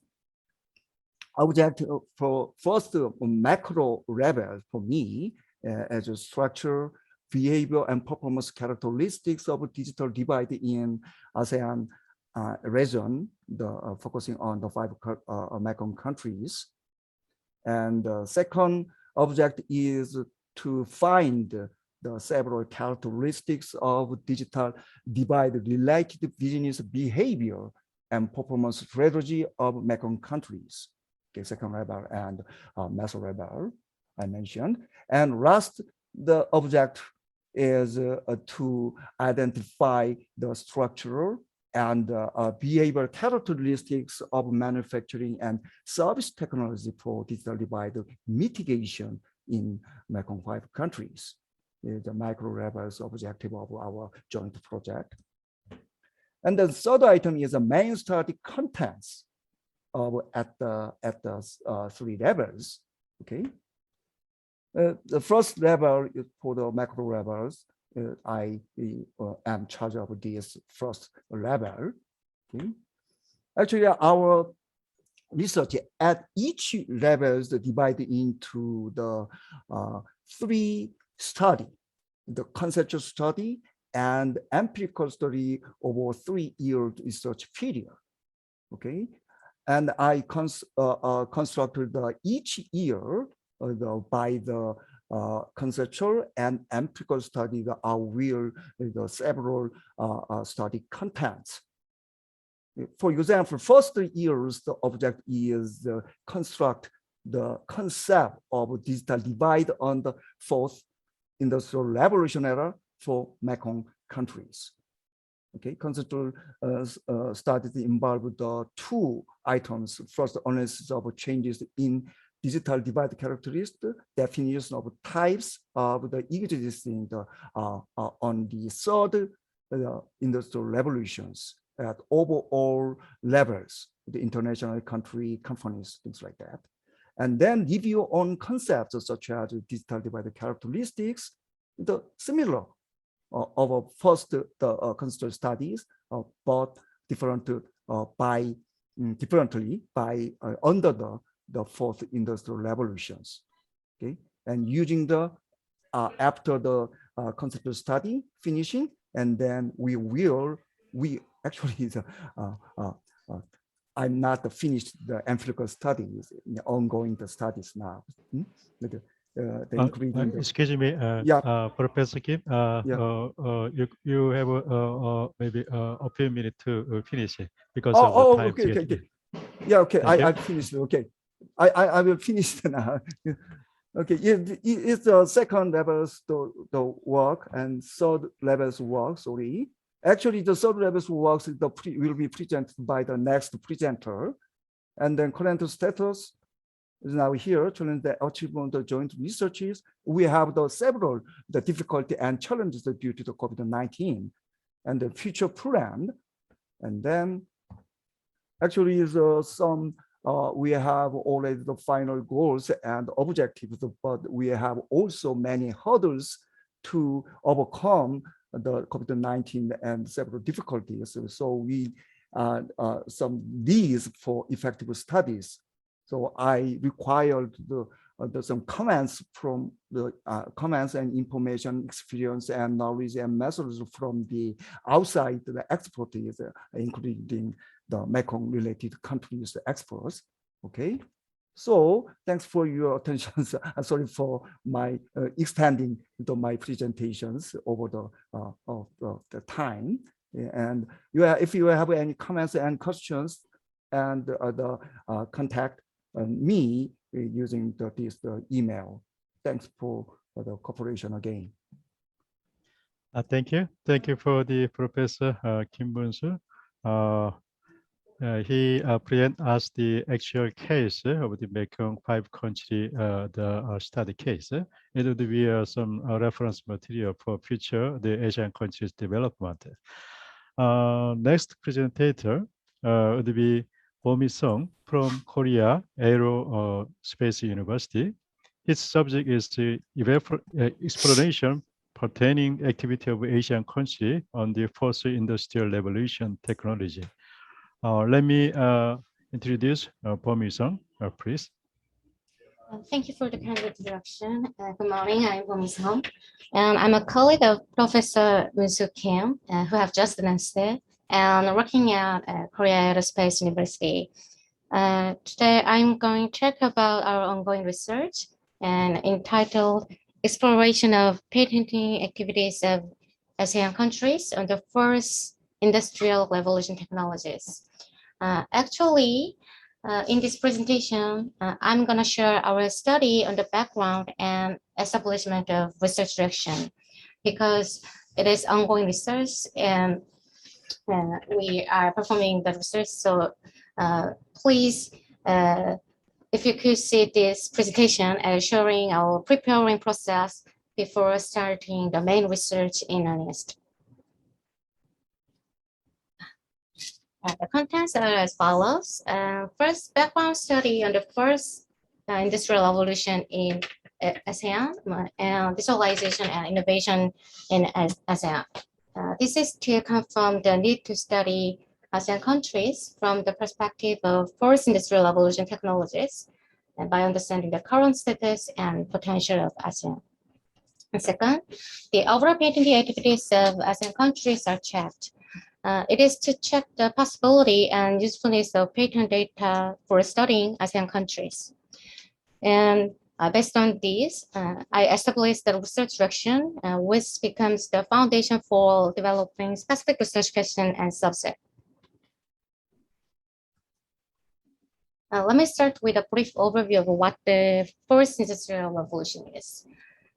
objective for first macro level for me as a structure, behavior, and performance characteristics of digital divide in ASEAN region, focusing on the 5 Mekong countries. And the second object is to find the several characteristics of digital divide related business behavior and performance strategy of Mekong countries. Okay, second level and meso level I mentioned. And last, the object is to identify the structural and behavioral characteristics of manufacturing and service technology for digital divide mitigation in Mekong 5 countries. The micro levels objective of our joint project. And the third item is the main study contents of at the 3 levels. Okay. The first level is for the macro levels. I am in charge of this first level. Okay. Actually, our research at each level is divided into the 3 study, the conceptual study and empirical study over 3-year research period. Okay, and I constructed each year by the conceptual and empirical study the several study contents. For example, first years, the object is construct the concept of digital divide on the 4th industrial revolution era for Mekong countries. Okay, conceptual studies involve the 2 items. First, analysis of changes in digital divide characteristics, definition of types of the existing on the 3rd industrial revolutions at overall levels, the international country, companies, things like that. And then review on concepts such as digital divide characteristics, the similar of first the conceptual studies, but differently by under the 4th industrial revolutions. Okay, and using the after the conceptual study finishing, and then we actually I'm not finished the empirical studies, the ongoing studies now. Excuse me, Professor Kim. You have maybe a few minutes to finish it because of the time. Okay. Yeah, okay. I finished. Okay, I will finish now. Okay, it's the second levels the work and third levels work. Sorry. Actually, the third levels works will be presented by the next presenter, and then current status is now here. Challenge the achievement of joint researches. We have several difficulty and challenges due to the COVID-19, and the future plan. And then actually is we have already the final goals and objectives, but we have also many hurdles to overcome the COVID-19 and several difficulties. So we some needs for effective studies. So I required some comments from the comments and information, experience and knowledge and methods from the outside the expertise, including the Mekong related countries experts. Okay. So thanks for your attention. Sorry for my extending my presentations over the time. And if you have any comments and questions, and contact me using this email. Thanks for for the cooperation again. Thank you. Thank you for the Professor Kim Moon-Soo. He present us the actual case of the Mekong 5-country study case. It would be some reference material for future the ASEAN countries development. Next presenter would be Bomi from Korea Aerospace University. His subject is the exploration pertaining activity of Asian country on the fourth industrial revolution technology. Let me introduce Bomi, please. Thank you for the kind introduction. Good morning, I'm Bomi, and I'm a colleague of Professor Moon-Soo Kim, who have just announced it, and working at Korea Aerospace University. Today, I'm going to talk about our ongoing research and entitled Exploration of Patenting Activities of ASEAN Countries on the First Industrial Revolution Technologies. In this presentation, I'm going to share our study on the background and establishment of research direction, because it is ongoing research and we are performing the research. So please, if you could see this presentation as showing our preparing process before starting the main research in earnest. The contents are as follows. First, background study on the first industrial revolution in ASEAN and visualization and innovation in ASEAN. This is to confirm the need to study ASEAN countries from the perspective of first industrial revolution technologies and by understanding the current status and potential of ASEAN. And second, the overall patenting activities of ASEAN countries are checked. It is to check the possibility and usefulness of patent data for studying ASEAN countries. And based on this, I established the research direction, which becomes the foundation for developing specific research question and subject. Let me start with a brief overview of what the first industrial revolution is.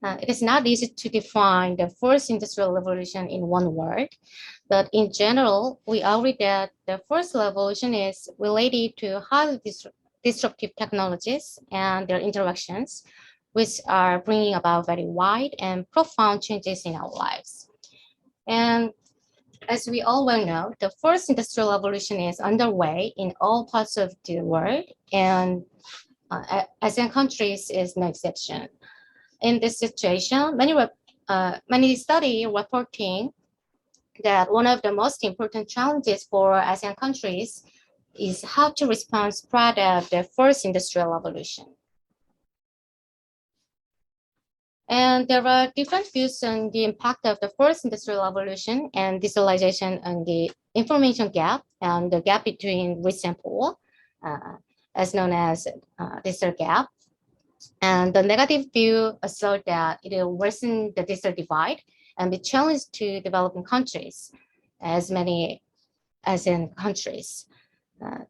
It is not easy to define the first industrial revolution in one word, but in general, we agree that the first revolution is related to highly disruptive technologies and their interactions, which are bringing about very wide and profound changes in our lives. And as we all well know, the first industrial revolution is underway in all parts of the world, and ASEAN countries is no exception. In this situation, many studies reporting that one of the most important challenges for ASEAN countries is how to respond to the spread of the first industrial revolution. And there are different views on the impact of the first industrial revolution and digitalization on the information gap and the gap between rich and poor, as known as digital gap. And the negative view assert that it will worsen the digital divide and be challenge to developing countries, as many ASEAN countries.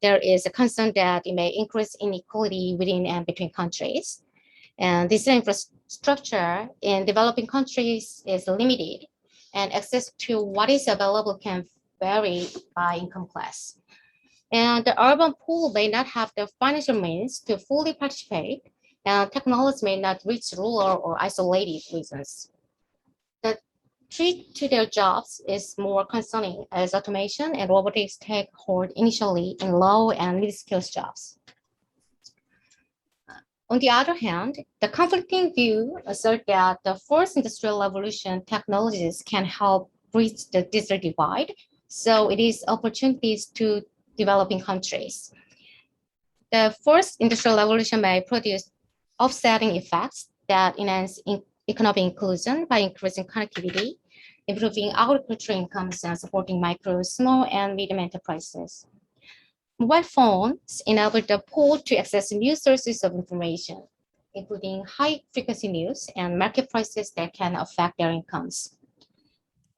There is a concern that it may increase inequality within and between countries. And this infrastructure in developing countries is limited, and access to what is available can vary by income class. And the urban poor may not have the financial means to fully participate, and technology may not reach rural or isolated regions. The threat to their jobs is more concerning as automation and robotics take hold initially in low and mid-skilled jobs. On the other hand, the conflicting view assert that the first industrial revolution technologies can help bridge the digital divide, so it is opportunities to developing countries. The first industrial revolution may produce offsetting effects that enhance economic inclusion by increasing connectivity, improving agricultural incomes, and supporting micro, small, and medium enterprises. Mobile phones enable the poor to access new sources of information, including high-frequency news and market prices that can affect their incomes.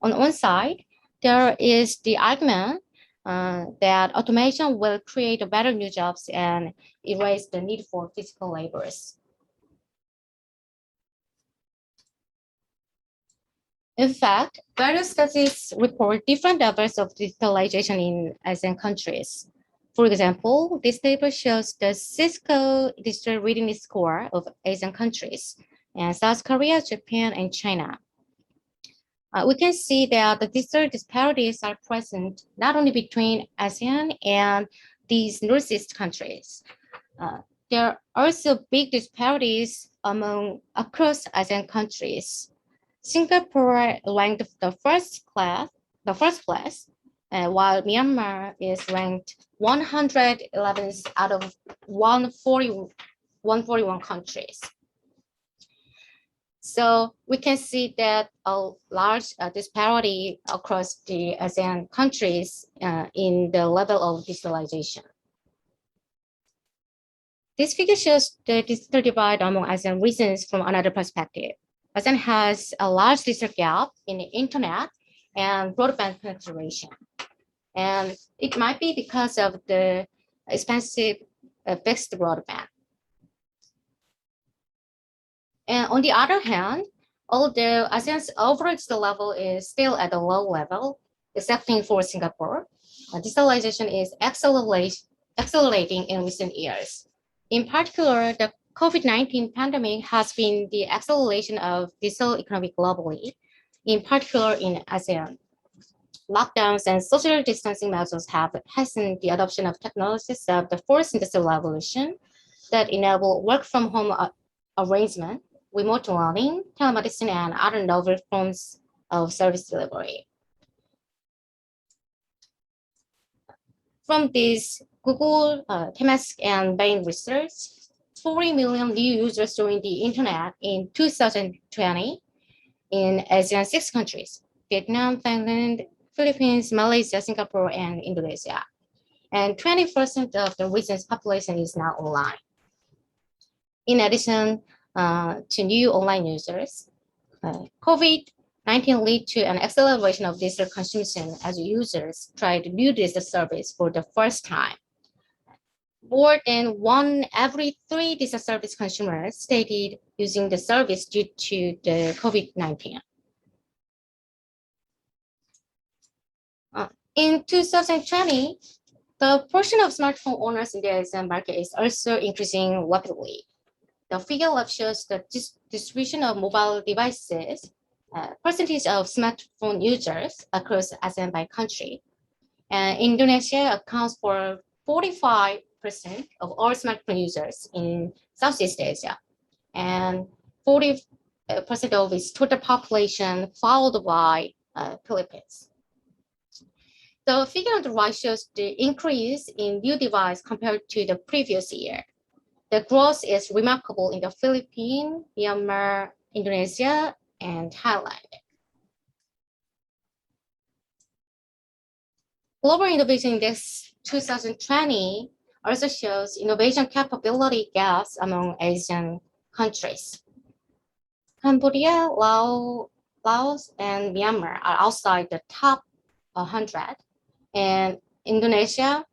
On one side, there is the argument that automation will create better new jobs and erase the need for physical labors. In fact, various studies report different levels of digitalization in ASEAN countries. For example, this table shows the Cisco digital readiness score of ASEAN countries and South Korea, Japan, and China. We can see that the digital disparities are present not only between ASEAN and these Northeast countries. There are also big disparities across ASEAN countries. Singapore ranked the first place, while Myanmar is ranked 111th out of 141 countries. So we can see that a large disparity across the ASEAN countries in the level of digitalization. This figure shows the digital divide among ASEAN regions from another perspective. ASEAN has a large digital gap in the internet and broadband penetration. And it might be because of the expensive fixed broadband. And on the other hand, although ASEAN's overall digital level is still at a low level, excepting for Singapore, digitalization is accelerating in recent years. In particular, the COVID-19 pandemic has been the acceleration of digital economy globally, in particular in ASEAN. Lockdowns and social distancing measures have hastened the adoption of technologies of the fourth industrial revolution that enable work from home arrangement, remote learning, telemedicine, and other novel forms of service delivery. From this Google, Temasek, and Bain research, 40 million new users joined the internet in 2020 in ASEAN 6 countries, Vietnam, Thailand, Philippines, Malaysia, Singapore, and Indonesia. And 20% of the region's population is now online. In addition to new online users, COVID-19 led to an acceleration of digital consumption as users tried new digital service for the first time. More than 1 every 3 digital service consumers stated using the service due to the COVID-19. In 2020, the portion of smartphone owners in the ASEAN market is also increasing rapidly. The figure left shows the distribution of mobile devices, percentage of smartphone users across ASEAN by country. Indonesia accounts for 45% of all smartphone users in Southeast Asia, and 40% of its total population, followed by Philippines. The figure on the right shows the increase in new devices compared to the previous year. The growth is remarkable in the Philippines, Myanmar, Indonesia, and Thailand. Global Innovation Index 2020 also shows innovation capability gaps among Asian countries. Cambodia, Laos, and Myanmar are outside the top 100, and Indonesia,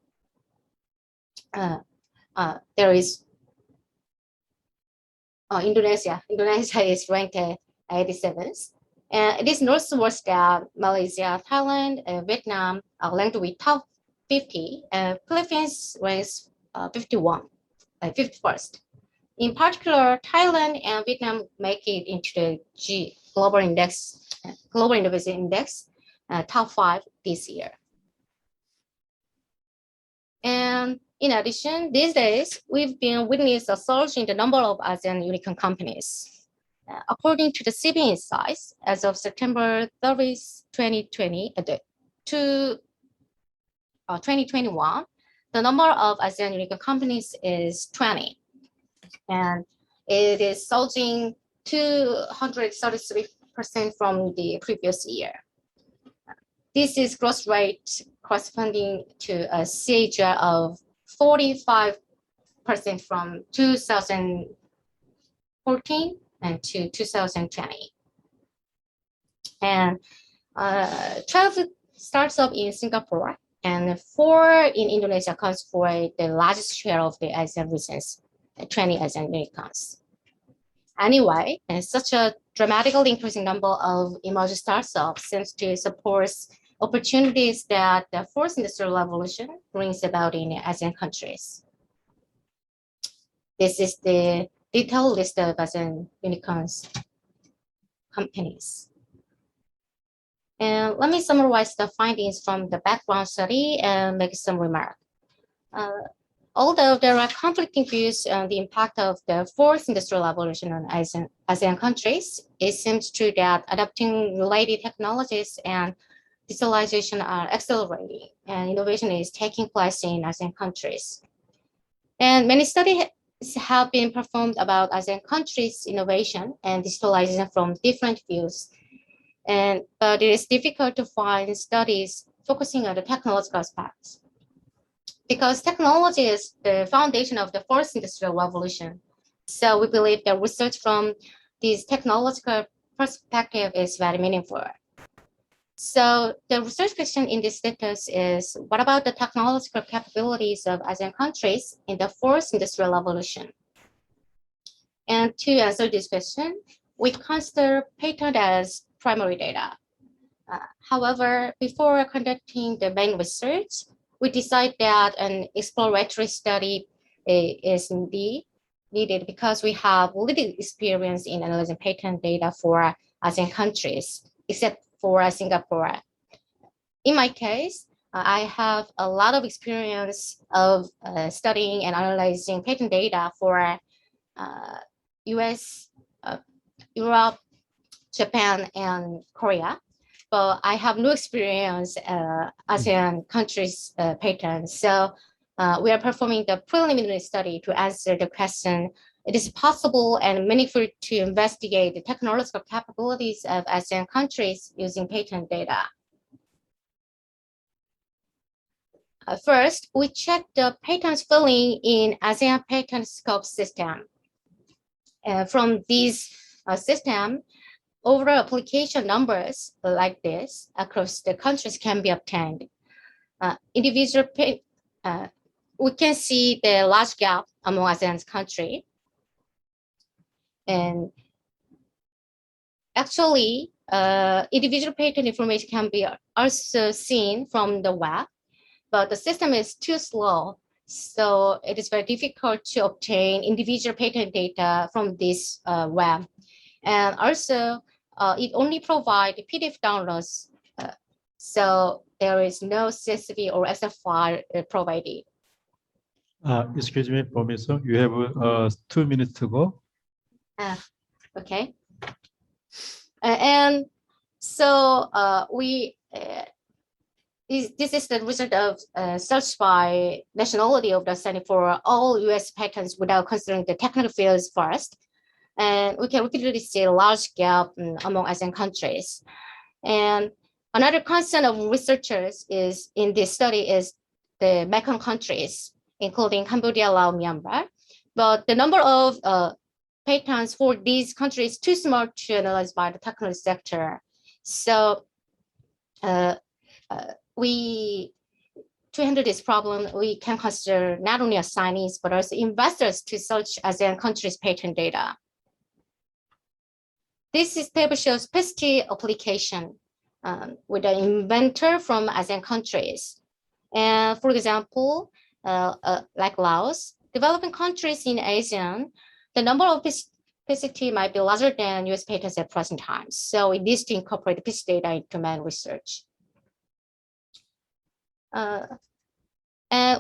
Indonesia is ranked 87th. And it is noteworthy that Malaysia, Thailand, and Vietnam are ranked with top 50, and Philippines ranks 51st. In particular, Thailand and Vietnam make it into the Global Innovation Index top 5 this year. And in addition, these days, we've been witnessing a surge in the number of ASEAN unicorn companies. According to the CB Insights, as of September 30, 2021, the number of ASEAN unicorn companies is 20, and it is surging 233% from the previous year. This is growth rate corresponding to a CAGR of 45% from 2014 and to 2020. And 12 startups in Singapore and 4 in Indonesia accounts for the largest share of the ASEAN regions, 20 ASEAN unicorns. Anyway, such a dramatically increasing number of emerging startups seems to support opportunities that the fourth industrial revolution brings about in ASEAN countries. This is the detailed list of ASEAN unicorns companies. And let me summarize the findings from the background study and make some remark. Although there are conflicting views on the impact of the fourth industrial revolution on ASEAN countries, it seems true that adopting related technologies and digitalization are accelerating, and innovation is taking place in ASEAN countries. And many studies have been performed about ASEAN countries' innovation and digitalization from different views. But it is difficult to find studies focusing on the technological aspects, because technology is the foundation of the fourth industrial revolution. So we believe that research from this technological perspective is very meaningful. So the research question in this status is, what about the technological capabilities of ASEAN countries in the fourth industrial revolution? And to answer this question, we consider patent as primary data. However, before conducting the main research, we decide that an exploratory study is indeed needed because we have little experience in analyzing patent data for ASEAN countries, except for Singapore. In my case, I have a lot of experience of studying and analyzing patent data for US, Europe, Japan, and Korea. But I have no experience ASEAN countries patents. So we are performing the preliminary study to answer the question, it is possible and meaningful to investigate the technological capabilities of ASEAN countries using patent data. First, we check the patents filling in ASEAN patent scope system. From this system, overall application numbers like this across the countries can be obtained. We can see the large gap among ASEAN countries. And actually, individual patent information can be also seen from the web, but the system is too slow. So it is very difficult to obtain individual patent data from this web. And also, it only provides PDF downloads. So there is no CSV or XF file provided. Excuse me, Bomi, so you have 2 minutes to go. Okay. And so this is the result of search by nationality of the study for all US patents without considering the technical fields first. And we can repeatedly see a large gap among ASEAN countries. And another concern of researchers is in this study is the Mekong countries, including Cambodia, Laos, Myanmar. But the number of patents for these countries too small to analyze by the technical sector. So to handle this problem, we can consider not only assignees, but also investors to search ASEAN countries' patent data. This table shows PST application with an inventor from ASEAN countries. And for example, like Laos, developing countries in ASEAN, the number of PST might be larger than US patents at present time. So it needs to incorporate the PST data into main research. And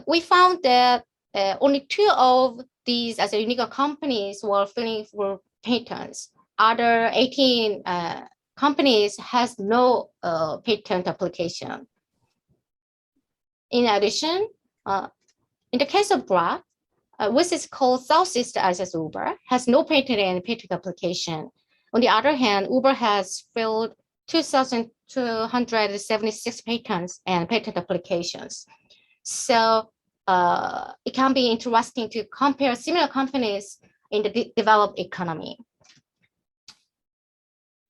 we found that only 2 of these as a unique companies were filing for patents. Other 18 companies has no patent application. In addition, in the case of Grab, which is called Southeast Asia's Uber, has no patent and patent application. On the other hand, Uber has filed 2,276 patents and patent applications. So it can be interesting to compare similar companies in the developed economy.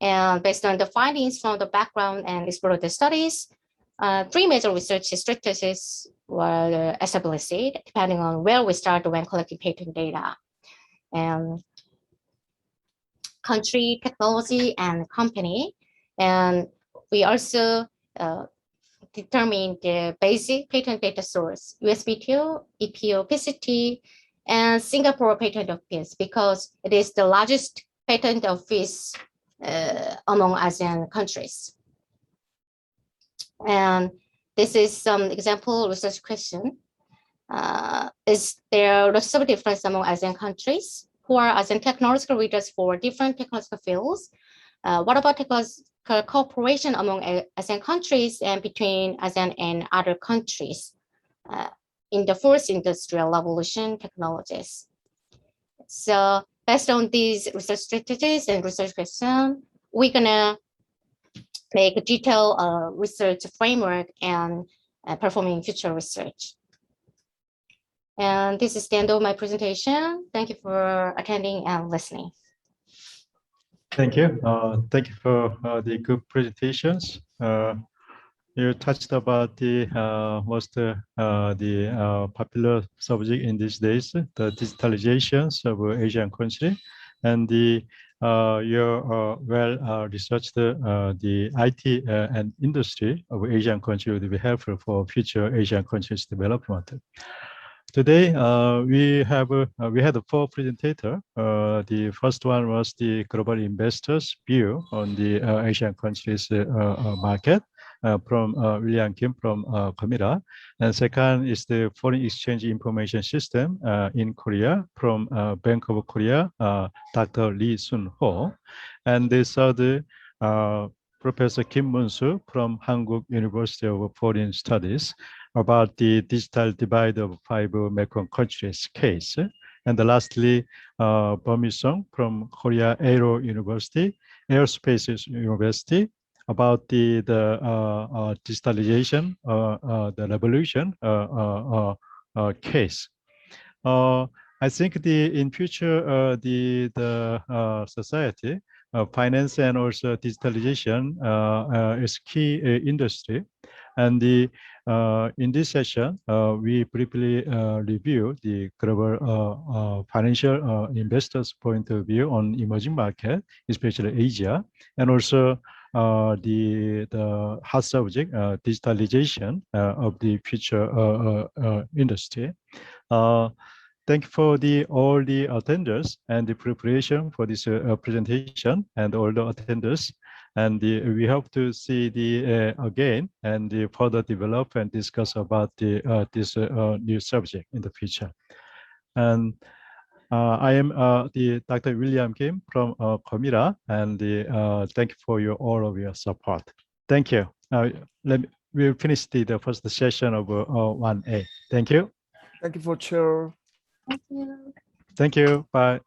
And based on the findings from the background and exploratory studies, 3 major research strategies were established, depending on where we start when collecting patent data. And country, technology, and company. And we also determine the basic patent data source, USPTO, EPO, PCT, and Singapore Patent Office, because it is the largest patent office among ASEAN countries. And this is some example research question. Is there lots of difference among ASEAN countries? Who are ASEAN technological leaders for different technological fields? What about technological cooperation among ASEAN countries and between ASEAN and other countries in the fourth industrial revolution technologies? So based on these research strategies and research questions, we're gonna make a detailed research framework and performing future research. And this is the end of my presentation. Thank you for attending and listening. Thank you. Thank you for the good presentations. You touched about the most popular subject in these days, the digitalizations of Asian country, and the your well researched the IT and industry of Asian country would be helpful for future Asian countries development. Today, we had 4 presentators. The first one was the global investors' view on the Asian countries market from William Kim from KOMYRA. And second is the foreign exchange information system in Korea from Bank of Korea, Dr. Lee Sun-ho. And the third, Professor Kim Moon-Soo from Hankuk University of Foreign Studies, about the digital divide of 5 Mekong countries case. And lastly, Bomi from Korea Aerospace University, about the digitalization, the revolution case. I think in future the society, finance and also digitalization is key industry. And in this session, we briefly review the global financial investors' point of view on emerging market, especially Asia, and also the hot subject, digitalization of the future industry. Thank you for all the attenders and the preparation for this presentation and all the attenders. And we hope to see again and further develop and discuss about this new subject in the future. And I am the Dr. William Kim from KOMYRA, and thank you for all of your support. Thank you. We'll finish the first session of 1A. Thank you. Thank you for chair. Thank you. Thank you. Bye.